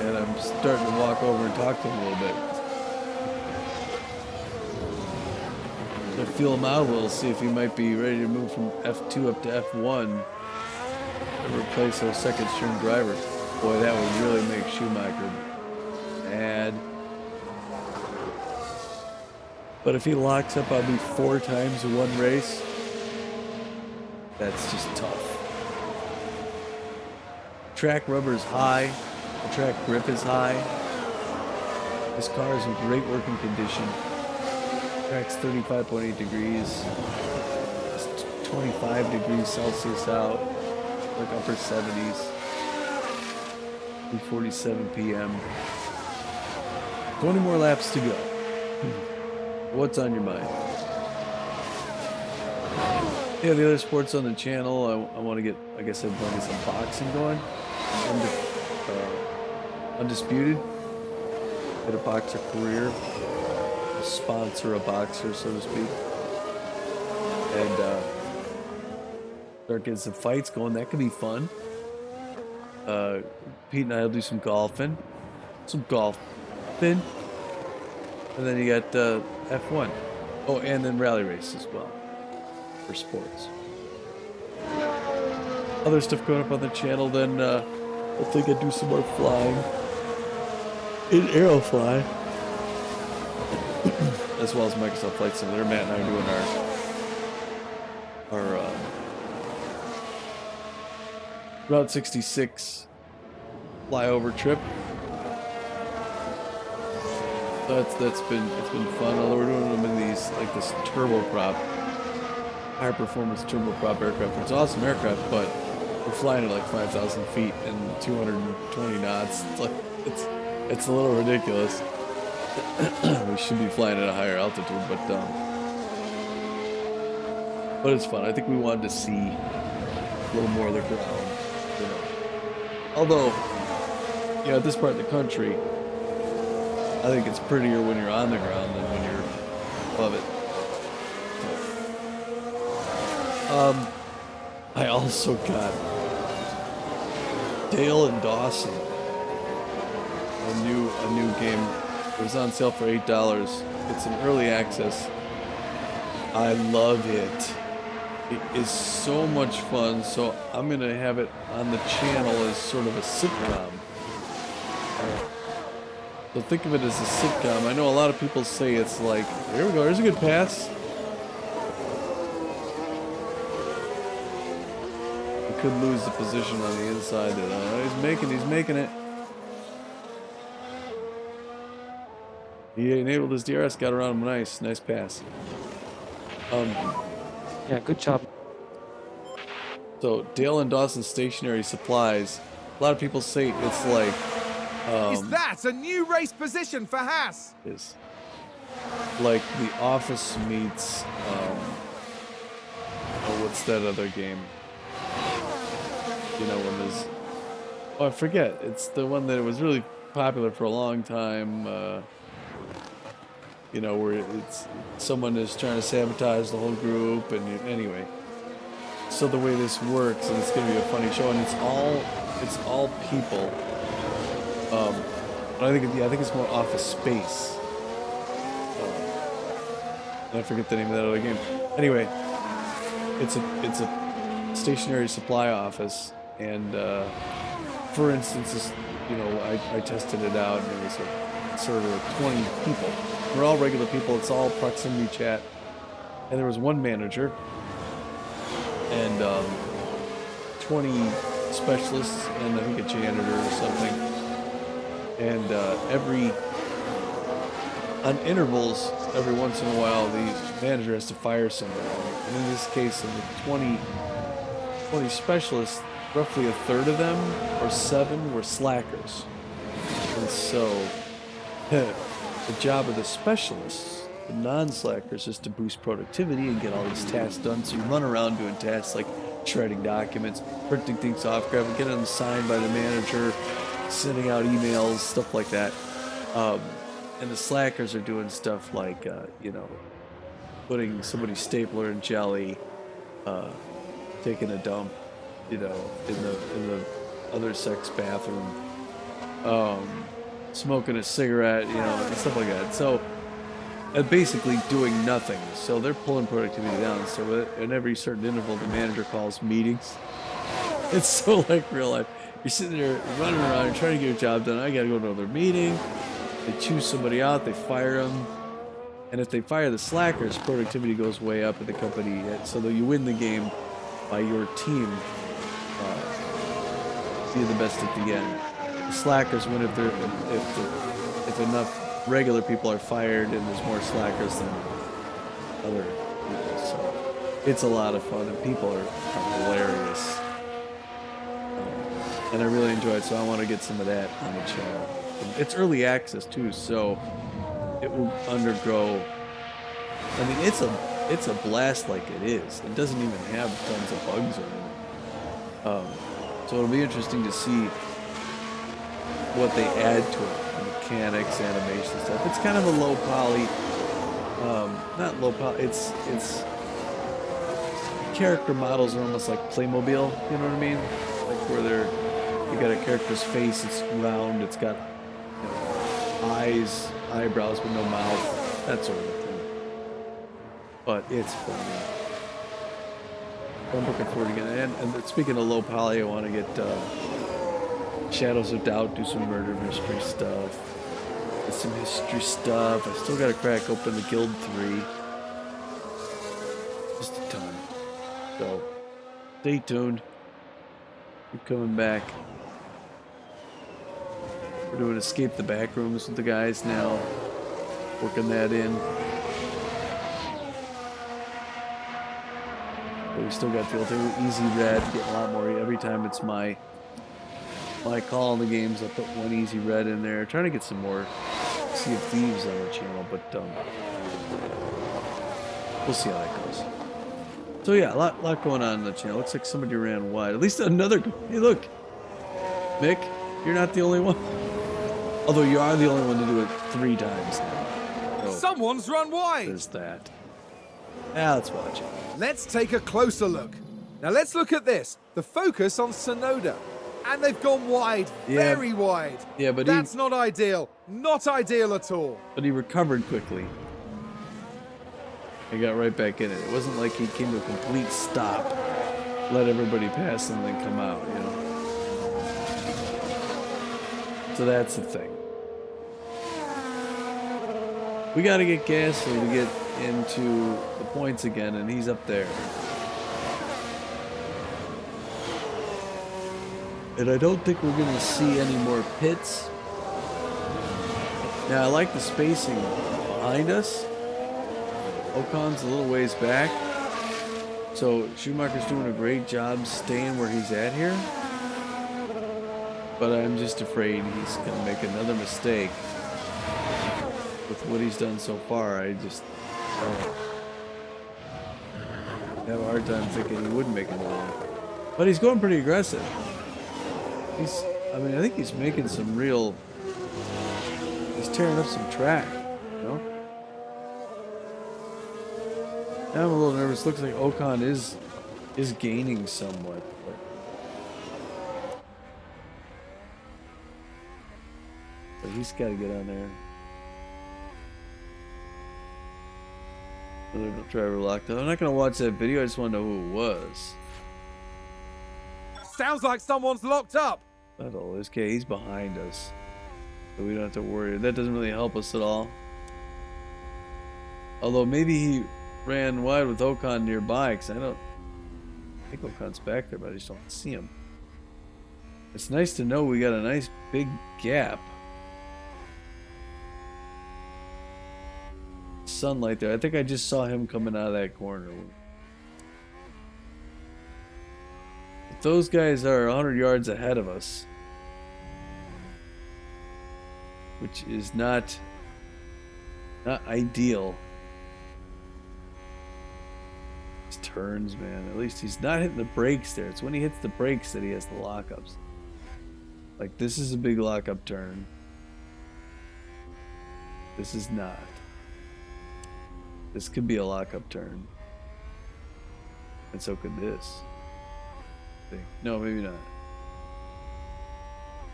And I'm starting to walk over and talk to him a little bit. To feel him out a little, see if he might be ready to move from F2 up to F1 and replace our second string driver. Boy, that would really make Schumacher mad. But if he locks up on me 4 times in one race, that's just tough. Track rubber is high. The track grip is high. This car is in great working condition. Track's 35.8 degrees. It's 25 degrees Celsius out. Like upper 70s. 3:47 p.m. 20 more laps to go. What's on your mind? Yeah, the other sports on the channel, I want to get, I guess I'd want to get some boxing going. Undisputed. Get a boxer career. Sponsor a boxer, so to speak. And start getting some fights going. That could be fun. Pete and I will do some golfing. And then you got F1. Oh, and then rally race as well. For sports. Other stuff going up on the channel, then I think I'd do some more flying. In Aerofly. As well as Microsoft Flight Simulator. Matt and I are doing our Route 66 flyover trip. So it's been fun. Although we're doing them in these, like this turboprop, high performance turboprop aircraft. It's an awesome aircraft, but we're flying at like 5,000 feet and 220 knots. It's a little ridiculous. We should be flying at a higher altitude, but it's fun. I think we wanted to see a little more of the ground. You know. Although, you know, at this part of the country, I think it's prettier when you're on the ground than when you're above it. I also got Dale and Dawson, a new game. It was on sale for $8. It's an early access. I love it. It is so much fun. So I'm gonna have it on the channel as sort of a sitcom. So think of it as a sitcom. I know a lot of people say it's like, here we go, here's a good pass. could lose the position on the inside. He's making it. He enabled his DRS, got around him nice pass. Yeah, good job. So Dale and Dawson Stationary Supplies. A lot of people say it's like Is that a new race position for Haas? is like The Office meets what's that other game? You know, when there's I forget. It's the one that was really popular for a long time. You know, where it's someone is trying to sabotage the whole group, and anyway. So the way this works, and it's going to be a funny show, and it's all people. But I think it's more Office Space. And I forget the name of that other game. Anyway, it's a stationary supply office, and for instance, this, you know, I tested it out, and it was a server of 20 people. We're all regular people. It's all proximity chat, and there was one manager and 20 specialists and I think a janitor or something. And on intervals, every once in a while, the manager has to fire somebody. And in this case, of the 20 specialists, roughly a third of them, or 7, were slackers. And so, the job of the specialists, the non-slackers, is to boost productivity and get all these tasks done. So you run around doing tasks like shredding documents, printing things off, getting them signed by the manager, sending out emails, stuff like that. And the slackers are doing stuff like, you know, putting somebody's stapler in jelly, taking a dump, you know, in the other sex bathroom, smoking a cigarette, you know, and stuff like that. So, basically doing nothing. So they're pulling productivity down. So at every certain interval, the manager calls meetings. It's so like real life. You're sitting there running around, you're trying to get your job done. I got to go to another meeting. They choose somebody out, they fire them. And if they fire the slackers, productivity goes way up at the company. So that you win the game by your team being the best at the end. The slackers win if enough regular people are fired and there's more slackers than other people. So it's a lot of fun and people are hilarious. And I really enjoy it, so I want to get some of that on the channel. It's early access too, so it will undergo. I mean, it's a blast like it is. It doesn't even have tons of bugs or anything. So it'll be interesting to see what they add to it. Mechanics, animation stuff. It's kind of a low poly, not low poly. It's character models are almost like Playmobil. You know what I mean? Like where you got a character's face. It's round. It's got, you know, eyes, eyebrows, but no mouth. That sort of thing. But it's funny. I'm looking forward to getting it. And speaking of low poly, I want to get Shadows of Doubt, do some murder mystery stuff. Some history stuff. I still gotta crack open the Guild 3. Just a ton. So, stay tuned. Keep coming back. We're doing Escape the Backrooms with the guys now. Working that in. But we still got the old Easy Red. Getting a lot more every time it's my call on the games. I put one Easy Red in there. Trying to get some more Sea of Thieves on the channel, but we'll see how that goes. So yeah, a lot going on the channel. Looks like somebody ran wide. At least another. Hey, look, Mick, you're not the only one. Although you are the only one to do it 3 times now. So Someone's run wide. there's that. Now let's watch it. Let's take a closer look. Now let's look at this. The focus on Sonoda. And they've gone wide, Yeah. very wide. Yeah, but that's not ideal. Not ideal at all. But he recovered quickly. He got right back in it. It wasn't like he came to a complete stop, let everybody pass and then come out, you know. So that's the thing. We got to get Gasly to get into the points again, and he's up there. And I don't think we're going to see any more pits. Now, I like the spacing behind us. Ocon's a little ways back. So, Schumacher's doing a great job staying where he's at here. But I'm just afraid he's going to make another mistake. With what he's done so far, I just have a hard time thinking he wouldn't make another one. But he's going pretty aggressive. I think he's making some real... He's tearing up some track, you know? Now I'm a little nervous. Looks like Ocon is gaining somewhat. But he's got to get on there. Another driver locked up. I'm not going to watch that video. I just want to know who it was. Sounds like someone's locked up. Not all this. Okay, he's behind us. So we don't have to worry. That doesn't really help us at all. Although maybe he ran wide with Ocon nearby, because I think Ocon's back there, but I just don't see him. It's nice to know we got a nice big gap. Sunlight there. I think I just saw him coming out of that corner. But those guys are 100 yards ahead of us, which is not ideal. His turns, man. At least he's not hitting the brakes there. It's when he hits the brakes that he has the lockups. Like, this is a big lockup turn. This is not. This could be a lockup turn. And so could this. No, maybe not.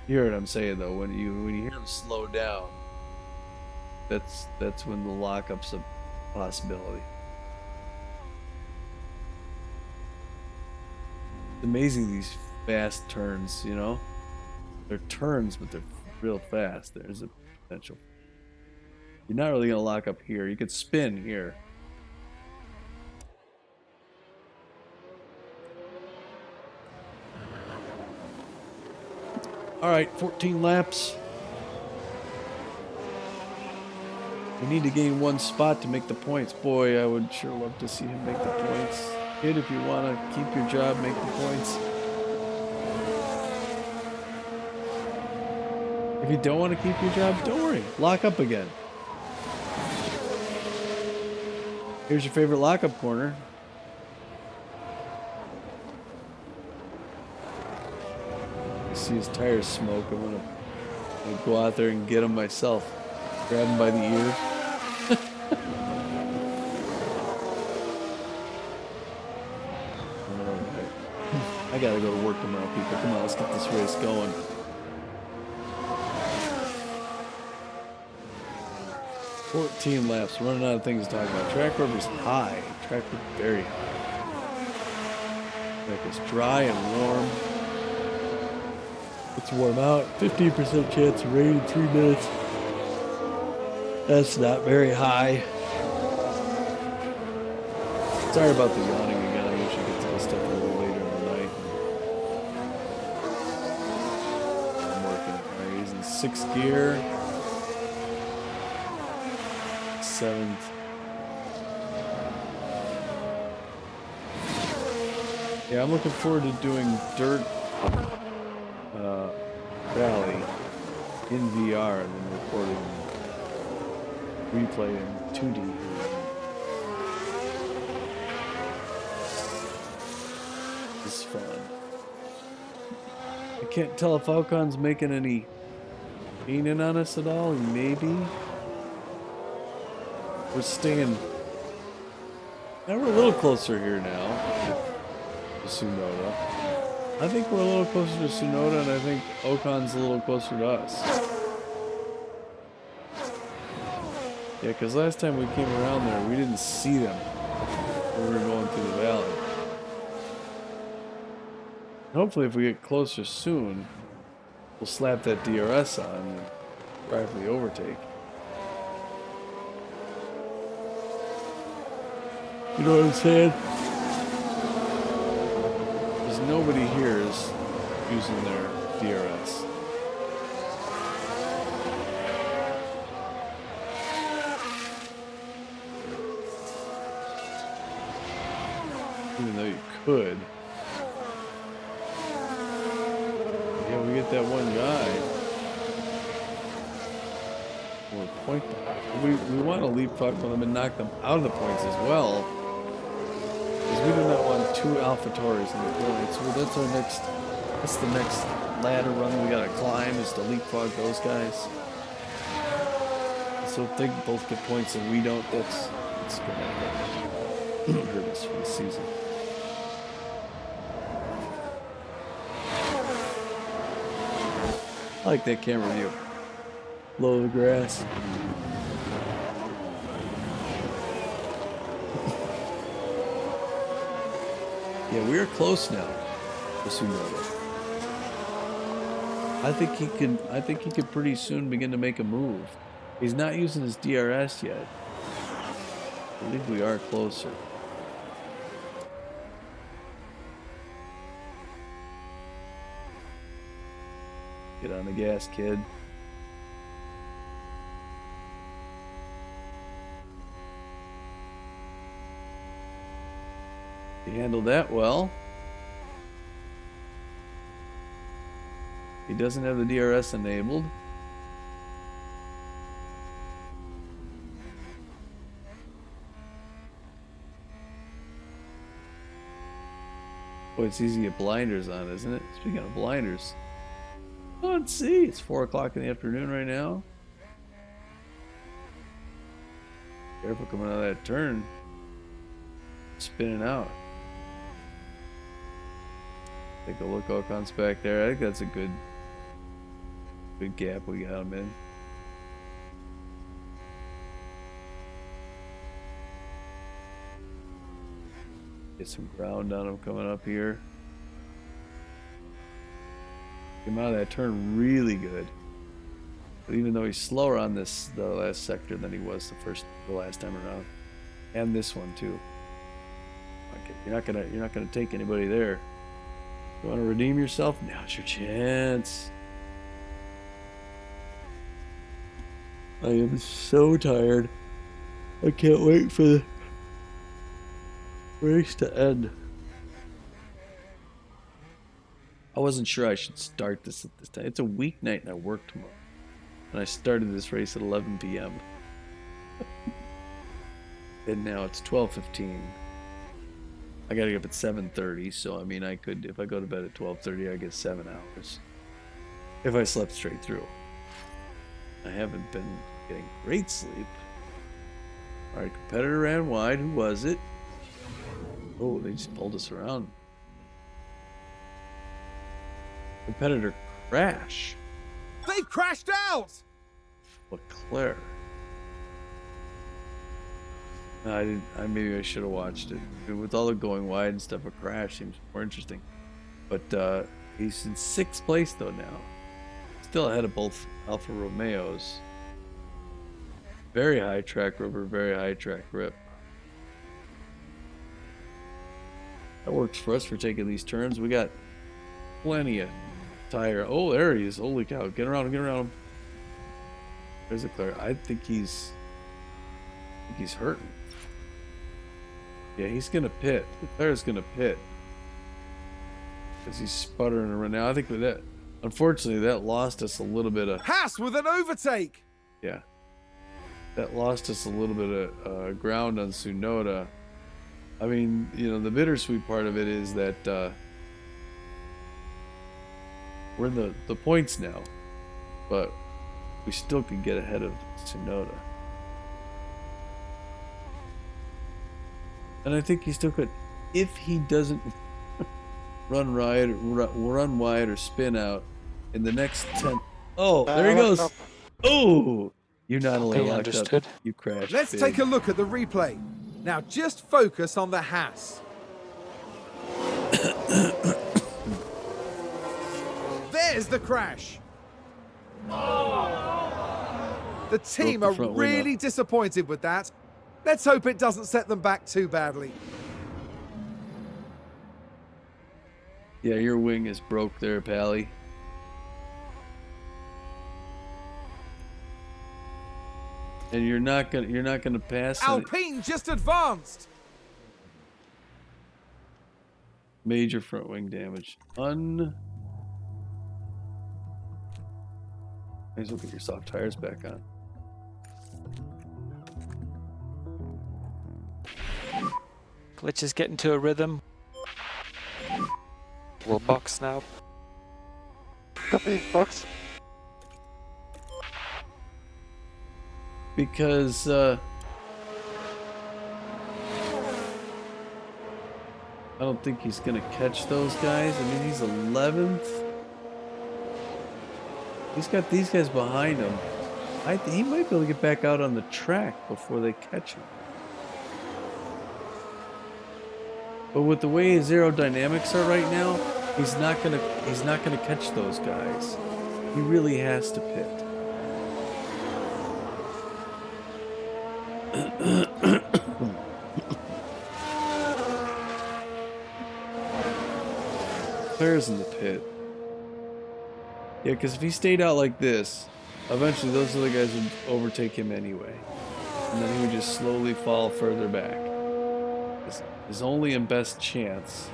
You hear what I'm saying though, when you hear him slow down, that's when the lockup's a possibility. It's amazing these fast turns, you know? They're turns, but they're real fast. There's a potential. You're not really gonna lock up here. You could spin here. Alright, 14 laps. We need to gain one spot to make the points. Boy, I would sure love to see him make the points. Kid, if you want to keep your job, make the points. If you don't want to keep your job, don't worry. Lock up again. Here's your favorite lockup corner. You see his tires smoke. I'm gonna go out there and get him myself. Grab him by the ear. Alright. I gotta go to work tomorrow, people. Come on, let's get this race going. $14 laps, running out of things to talk about. Track rubber's high. Track rubber very high. Track is dry and warm. It's warm out. 15% chance of rain in 3 minutes. That's not very high. Sorry about the yawning again. I usually get to this stuff a little later in the night. I'm working. Alright, he's in 6th gear. 7th. Yeah, I'm looking forward to doing dirt rally in VR and then recording replay in 2D. This is fun. I can't tell if Ocon's making any leaning on us at all. Maybe. We're staying. Now we're a little closer here now to Tsunoda. I think we're a little closer to Tsunoda, and I think Ocon's a little closer to us. Yeah, because last time we came around there, we didn't see them when we were going through the valley. Hopefully, if we get closer soon, we'll slap that DRS on and try for the overtake. You know what I'm saying? Because nobody here is using their DRS. Even though you could. Yeah, we get that one guy. Or point them. We want to leapfrog them and knock them out of the points as well. Because we do not want 2 AlphaTauris in the points. So that's the next ladder run we gotta climb, is to leapfrog those guys. So if they both get points and we don't, that's gonna hurt us for the season. I like that camera view. Low the grass. Yeah, we are close now to Tsunoda. I think he could pretty soon begin to make a move. He's not using his DRS yet. I believe we are closer. Get on the gas, kid. He handled that well. He doesn't have the DRS enabled. Boy, it's easy to get blinders on, isn't it? Speaking of blinders. Oh, let's see. It's 4 o'clock in the afternoon right now. Careful coming out of that turn. Spinning out. Take a look what comes back there. I think that's a good gap we got him in. Get some ground on him coming up here. Came out of that turn really good. But even though he's slower on the last sector than he was the last time around. And this one too. Okay, you're not gonna take anybody there. You want to redeem yourself? Now's your chance. I am so tired. I can't wait for the race to end. I wasn't sure I should start this at this time. It's a weeknight and I work tomorrow. And I started this race at 11 p.m. And now it's 12:15. I gotta get up at 7:30, so I mean I could, if I go to bed at 12:30, I get 7 hours. If I slept straight through. I haven't been getting great sleep. Alright, competitor ran wide. Who was it? Oh, they just pulled us around. Competitor crash. They've crashed out! Leclerc. Maybe I should have watched it. With all the going wide and stuff, a crash seems more interesting. But he's in 6th place though now. Still ahead of both Alfa Romeos. Very high track rubber, very high track grip. That works for us for taking these turns. We got plenty of tire. Oh, there he is. Holy cow. Get around him, get around him. There's Leclerc. I think he's hurting. Yeah, he's gonna pit. Leclerc's gonna pit. Because he's sputtering around now. I think with that, unfortunately, that lost us a little bit of... Haas with an overtake! Yeah. That lost us a little bit of ground on Tsunoda. I mean, you know, the bittersweet part of it is that we're in the points now, but we still could get ahead of Tsunoda. And I think he still could, if he doesn't run wide or spin out in the next 10. Oh, there he goes. Oh, you not only locked up, you crashed. Let's big. take a look at the replay. Now just focus on the Haas. There's the crash. The team are really disappointed with that. Let's hope it doesn't set them back too badly. Yeah, your wing is broke there, Pally. And you're not gonna pass any Alpine just advanced. major front wing damage. May as well get your soft tires back on. Glitch is getting to a rhythm. We'll box now. Copy, box. Because I don't think he's gonna catch those guys. I mean, he's 11th. He's got these guys behind him. He might be able to get back out on the track before they catch him. But with the way his aerodynamics are right now, he's not gonna catch those guys. He really has to pit. Claire's in the pit. Yeah, because if he stayed out like this, eventually those other guys would overtake him anyway. And then he would just slowly fall further back. His only and best chance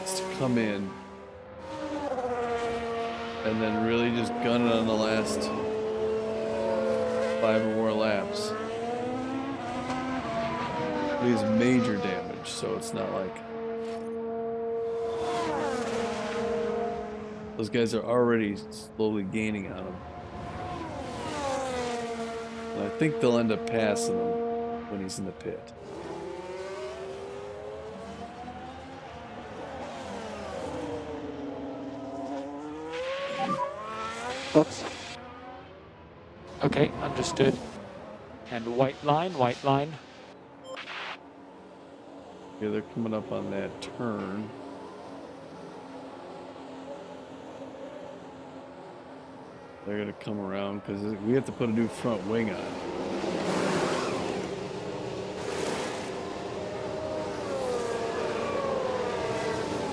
is to come in and then really just gun it on the last 5 or more laps. But he has major damage, so it's not like those guys are already slowly gaining on him. And I think they'll end up passing him when he's in the pit. Box. Okay, understood. And white line, white line. Yeah, they're coming up on that turn. They're gonna come around because we have to put a new front wing on.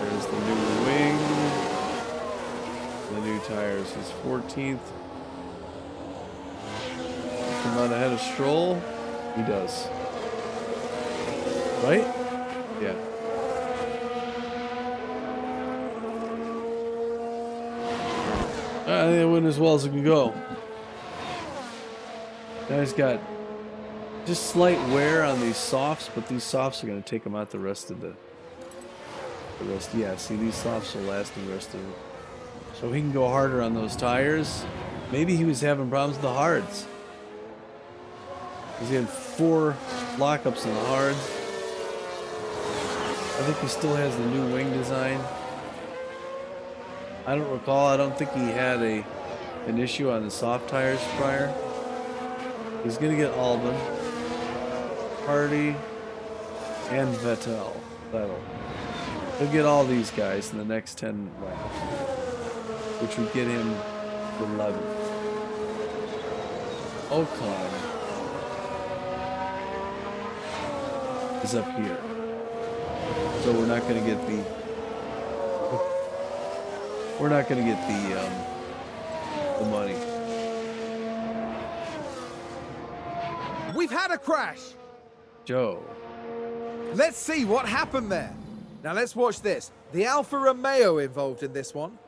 There's the new wing. The new tires. He's 14th. Come out ahead of Stroll. He does. Right? Yeah. I think it went as well as it can go. Guy's got just slight wear on these softs, but these softs are going to take him out the rest of the rest. Yeah, see, these softs will last the rest of it. So he can go harder on those tires. Maybe he was having problems with the hards. Because he had 4 lockups in the hards. I think he still has the new wing design. I don't recall. I don't think he had an issue on the soft tires prior. He's going to get Albon, Hardy, and Vettel. He'll get all these guys in the next 10 laps, which would get him 11th. Ocon is up here. So we're not going to get the money. We've had a crash. Joe. Let's see what happened there. Now let's watch this. The Alfa Romeo involved in this one.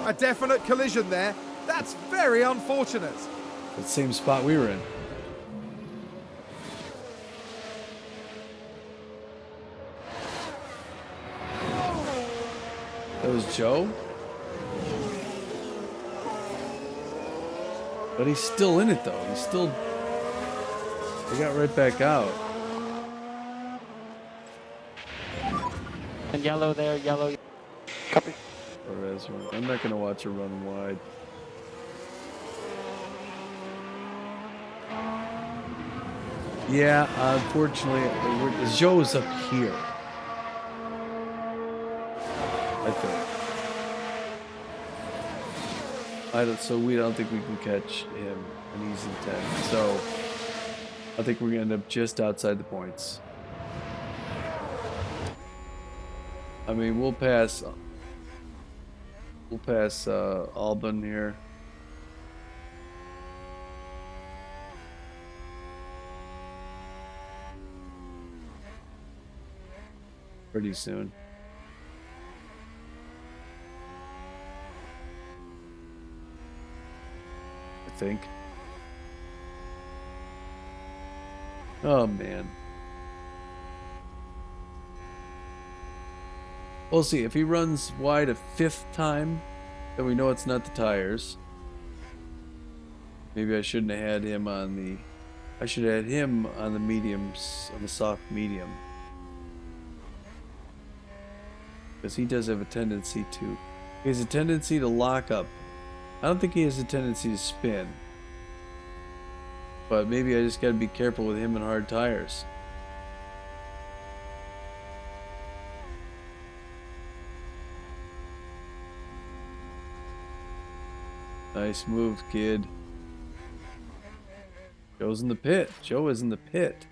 A definite collision there. That's very unfortunate. The same spot we were in. That was Joe? But he's still in it though. He got right back out. And yellow there, yellow. Copy. Perez, I'm not gonna watch her run wide. Yeah, unfortunately, Joe's up here. I think. So we don't think we can catch him an easy 10. So I think we're gonna end up just outside the points. I mean, we'll pass. We'll pass Albon here. Pretty soon. I think. Oh man. We'll see. If he runs wide a 5th time, then we know it's not the tires. Maybe I shouldn't have had him on the... I should have had him on the mediums, on the soft medium. Because he does have a tendency to... He has a tendency to lock up. I don't think he has a tendency to spin. But maybe I just gotta be careful with him and hard tires. Nice move, kid. Joe's in the pit. Joe is in the pit.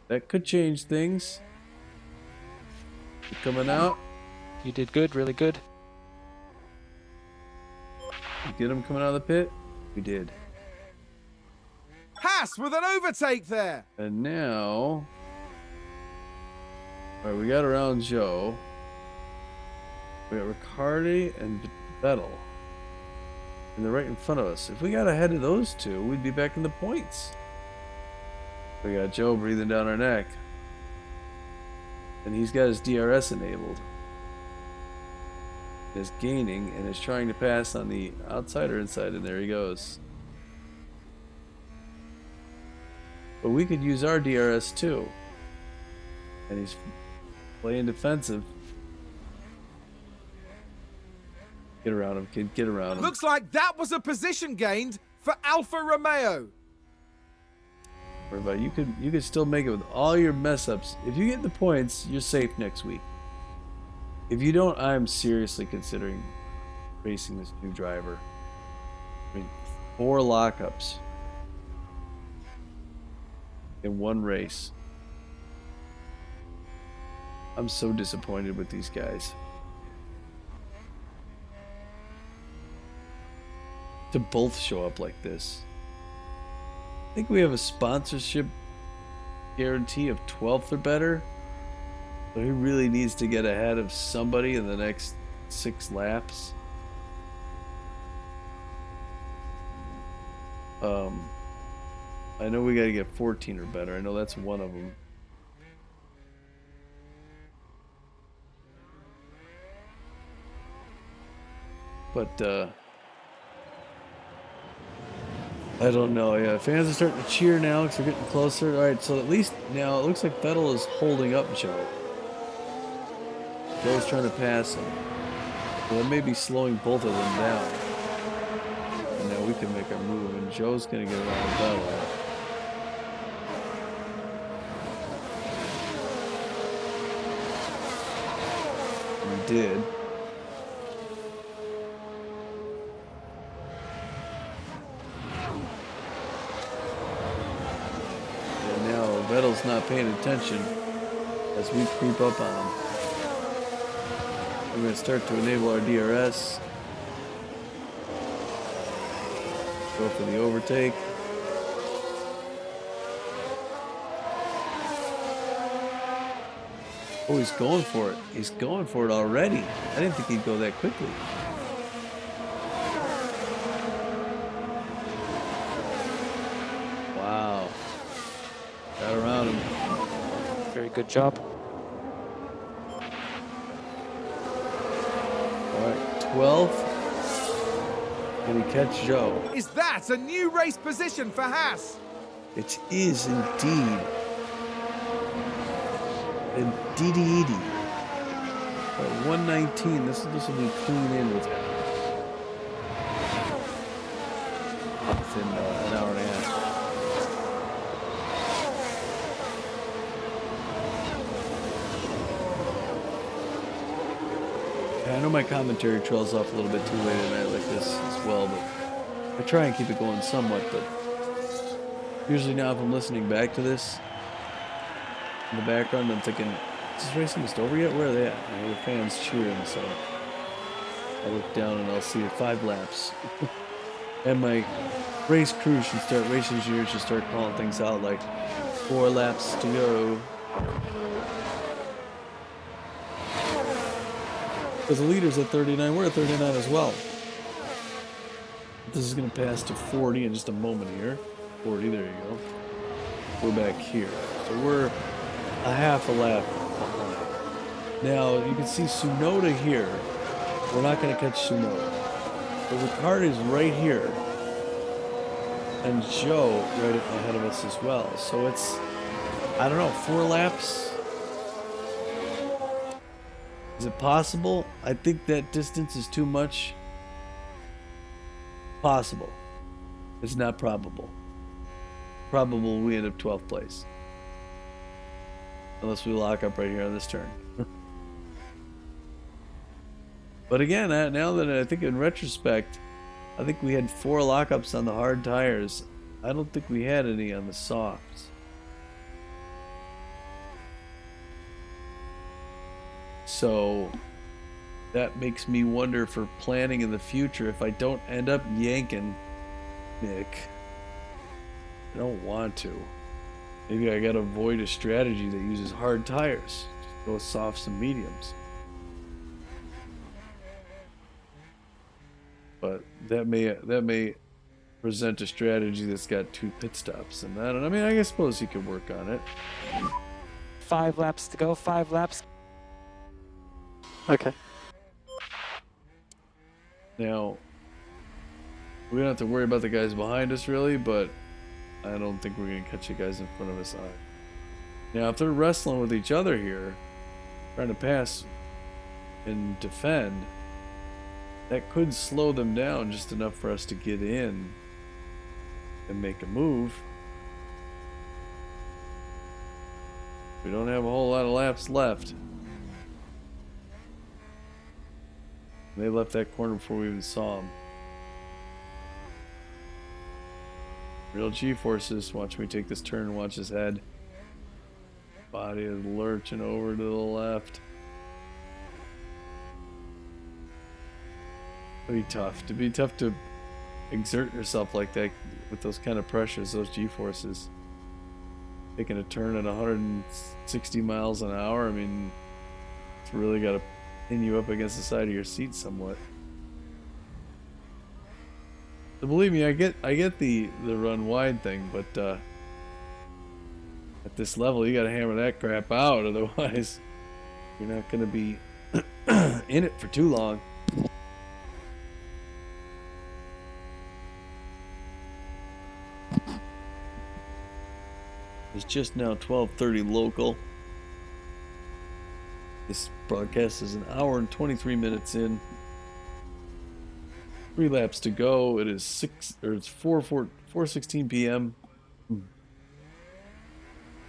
That could change things. You coming out? You did good, really good. You get him coming out of the pit? We did. Haas with an overtake there. And now... Alright, we got around Joe. We got Ricciardi and Vettel. And they're right in front of us. If we got ahead of those two, we'd be back in the points. We got Joe breathing down our neck. And he's got his DRS enabled. Is gaining and is trying to pass on the outside or inside, and there he goes. But we could use our DRS too. And he's playing defensive. Get around him, kid. Get around him. Looks like that was a position gained for Alfa Romeo. Worry about it. You could still make it with all your mess ups. If you get the points, you're safe next week. If you don't, I'm seriously considering racing this new driver. I mean, 4 lockups in one race. I'm so disappointed with these guys. To both show up like this. I think we have a sponsorship guarantee of 12th or better. So he really needs to get ahead of somebody in the next 6 laps. I know we got to get 14 or better. I know that's one of them. But I don't know. Yeah, fans are starting to cheer now because they're getting closer. All right, so at least now it looks like Vettel is holding up Joe. Joe's trying to pass him. So that may be slowing both of them down. And now we can make our move, and Joe's going to get around Vettel. We did. And now Vettel's not paying attention as we creep up on him. We're going to start to enable our DRS. Go for the overtake. Oh, he's going for it. He's going for it already. I didn't think he'd go that quickly. Wow. Got around him. Very good job. All right, 12th. Can he catch Joe? Is that a new race position for Haas? It is indeed. Indeedy. 119. This will be clean in with him. Within an hour and a half. I know my commentary trails off a little bit too late at night like this as well, but I try and keep it going somewhat. But usually now if I'm listening back to this in the background, I'm thinking, this race almost over yet? Where are they at? I hear the fans cheering, so I'll look down and I'll see 5 laps. And my race crew should start, race engineers should start calling things out like 4 laps to go. Because the leader's at 39, we're at 39 as well. This is going to pass to 40 in just a moment here. 40, there you go. We're back here. So we're a half a lap behind. Now, you can see Tsunoda here. We're not going to catch Tsunoda. But Ricard is right here. And Joe right ahead of us as well. So it's, I don't know, 4 laps? Is it possible? I think that distance is too much. Possible. It's not probable. Probable we end up 12th place. Unless we lock up right here on this turn. But again, now that I think in retrospect, I think we had 4 lockups on the hard tires. I don't think we had any on the softs. So that makes me wonder for planning in the future if I don't end up yanking Nick. I don't want to. Maybe I gotta avoid a strategy that uses hard tires. Just go with softs and mediums. But that may present a strategy that's got 2 pit stops, and I don't know. I mean, I suppose he could work on it. 5 laps to go, 5 laps. Okay. Now, we don't have to worry about the guys behind us really, but I don't think we're going to catch the guys in front of us either. Now, if they're wrestling with each other here, trying to pass and defend, that could slow them down just enough for us to get in and make a move. We don't have a whole lot of laps left. They left that corner before we even saw them. Real G-forces. Watch me take this turn. Watch his head. Body is lurching over to the left. It'd be tough. It'd be tough to exert yourself like that with those kind of pressures, those G-forces. Taking a turn at 160 miles an hour. I mean, it's really got to pin you up against the side of your seat somewhat. So believe me, I get the run wide thing, but at this level you gotta hammer that crap out, otherwise you're not gonna be in it for too long. It's just now 12:30 local. This broadcast is an hour and 23 minutes in. 3 laps to go. It is 4:16 p.m.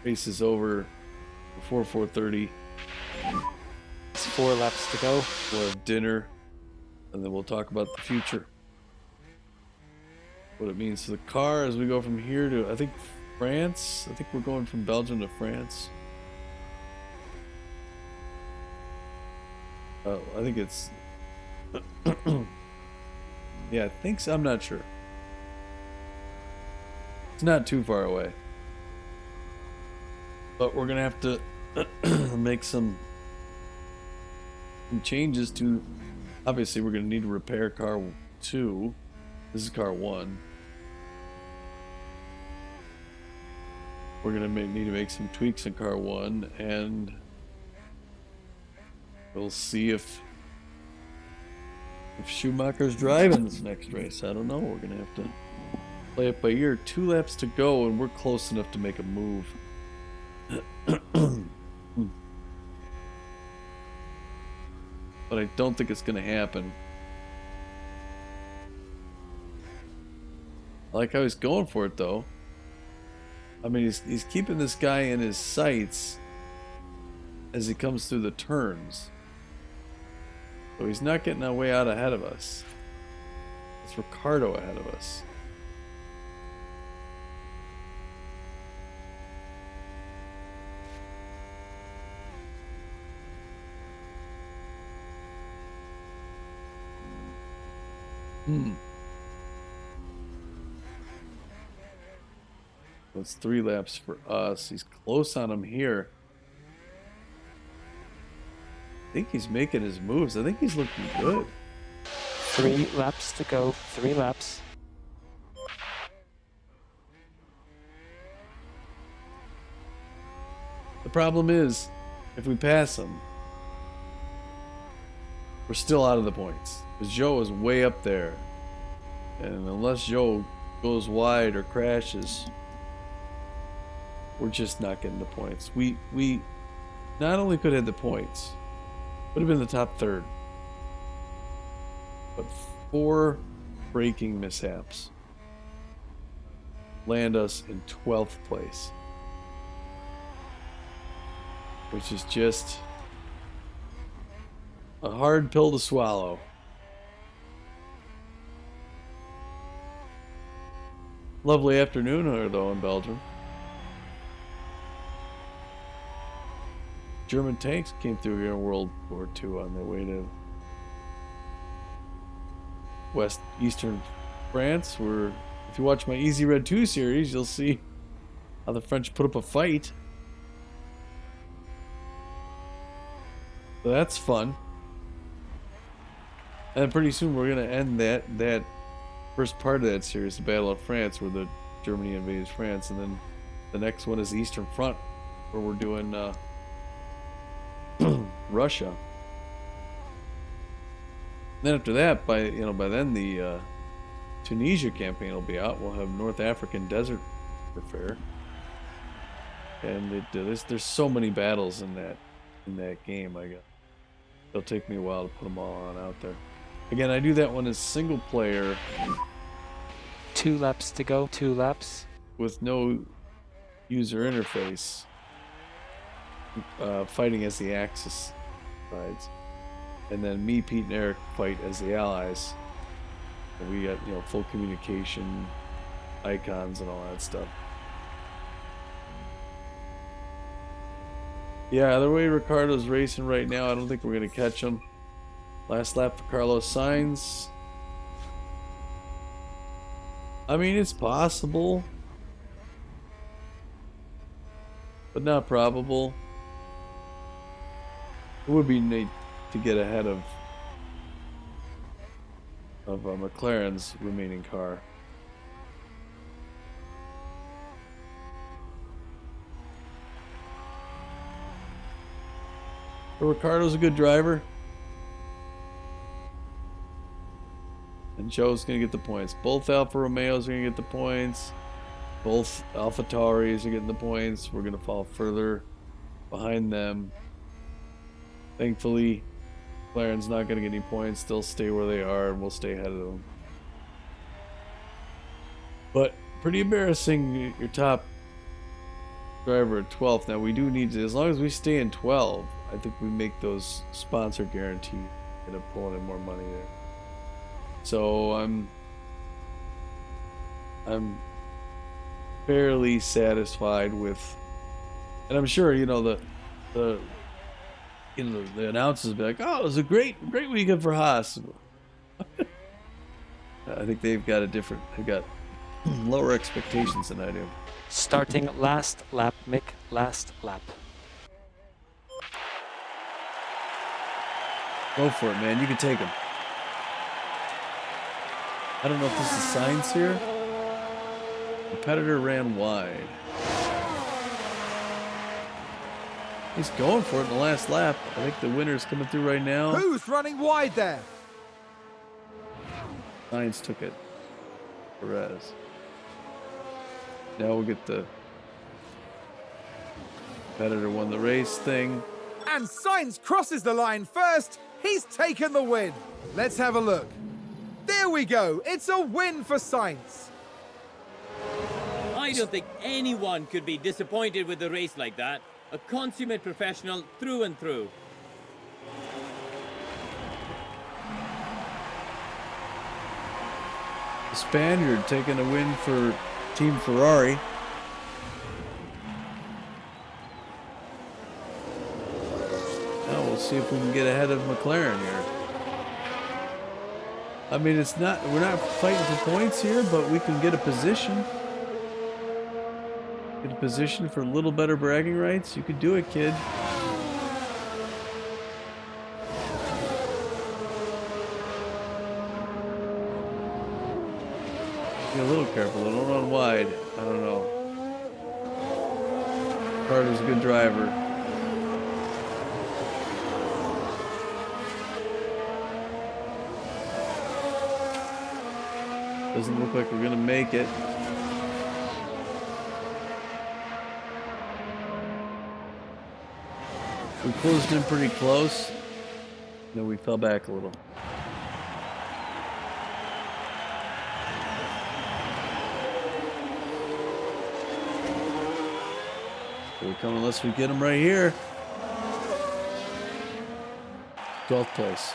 Race is over before 4:30. It's 4 laps to go. We'll have dinner, and then we'll talk about the future. What it means to the car as we go from here to, I think, France. I think we're going from Belgium to France. Oh, I think it's... yeah, I think so. I'm not sure. It's not too far away. But we're going to have to make some changes to... Obviously, we're going to need to repair car 2. This is car 1. We're going to need to make some tweaks in car 1, and we'll see if Schumacher's driving this next race. I don't know. We're going to have to play it by ear. 2 laps to go, and we're close enough to make a move. But I don't think it's going to happen. I like how he's going for it, though. I mean, he's keeping this guy in his sights as he comes through the turns. So he's not getting that way out ahead of us. It's Ricardo ahead of us. That's 3 laps for us. He's close on him here. I think he's making his moves. I think he's looking good. 3 laps to go. 3 laps. The problem is, if we pass him, we're still out of the points. Because Joe is way up there. And unless Joe goes wide or crashes, we're just not getting the points. We not only could have had the points, would have been the top third, but 4 braking mishaps land us in 12th place, which is just a hard pill to swallow. Lovely afternoon here, though, in Belgium. German tanks came through here in World War II on their way to eastern France, where if you watch my Easy Red 2 series, you'll see how the French put up a fight. So that's fun. And pretty soon we're going to end that first part of that series, the Battle of France, where the Germany invades France, and then the next one is the Eastern Front, where we're doing Russia. Then after that, by then the Tunisia campaign will be out. We'll have North African Desert Warfare, and there's so many battles in that game. I guess it'll take me a while to put them all on out there. Again, I do that one as single player. 2 laps to go. 2 laps. With no user interface. Fighting as the Axis sides, and then me, Pete, and Eric fight as the Allies. And we got full communication, icons, and all that stuff. Yeah, the way Ricardo's racing right now, I don't think we're gonna catch him. Last lap for Carlos Sainz. I mean, it's possible, but not probable. It would be neat to get ahead of McLaren's remaining car. But Ricardo's a good driver, and Joe's gonna get the points. Both Alfa Romeos are gonna get the points. Both Alfa Tauris are getting the points. We're gonna fall further behind them. Thankfully, McLaren's not going to get any points. They'll stay where they are, and we'll stay ahead of them. But pretty embarrassing, your top driver at 12th. Now, we do need to, as long as we stay in 12, I think we make those sponsor guarantees, end up pulling in more money there. So I'm fairly satisfied with, and I'm sure the announcers will be like, "Oh, it was a great weekend for Haas." I think they've got lower expectations than I do. Starting last lap, Mick. Last lap. Go for it, man. You can take him. I don't know if this is science here. Competitor ran wide. He's going for it in the last lap. I think the winner's coming through right now. Who's running wide there? Sainz took it. Perez. Now we'll get the competitor won the race thing. And Sainz crosses the line first. He's taken the win. Let's have a look. There we go. It's a win for Sainz. I don't think anyone could be disappointed with a race like that. A consummate professional through and through. The Spaniard taking a win for Team Ferrari. Now we'll see if we can get ahead of McLaren here. I mean, we're not fighting for points here, but we can get a position. Get a position for a little better bragging rights. You could do it, kid. Be a little careful. Don't run wide. I don't know. Carter's a good driver. Doesn't look like we're gonna make it. We closed in pretty close. Then we fell back a little. Here we come unless we get them right here. 12th place.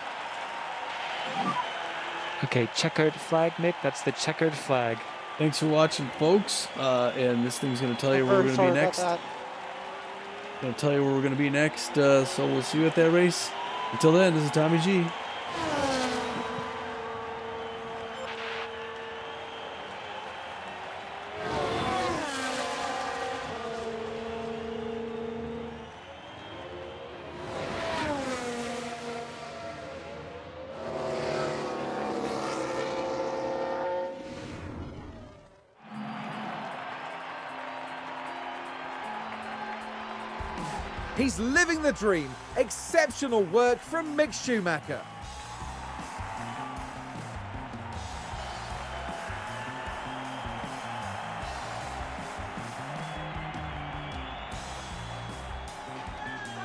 Okay, checkered flag, Mick. That's the checkered flag. Thanks for watching, folks. And this thing's going to tell you where we're going to be next. Going to tell you where we're going to be next. So we'll see you at that race. Until then, this is Tommy G. He's living the dream. Exceptional work from Mick Schumacher.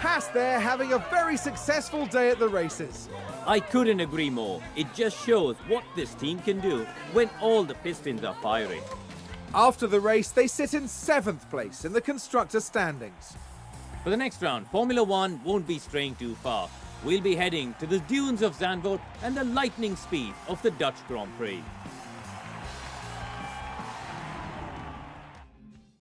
Haas there having a very successful day at the races. I couldn't agree more. It just shows what this team can do when all the pistons are firing. After the race, they sit in 7th place in the constructor standings. For the next round, Formula One won't be straying too far. We'll be heading to the dunes of Zandvoort and the lightning speed of the Dutch Grand Prix.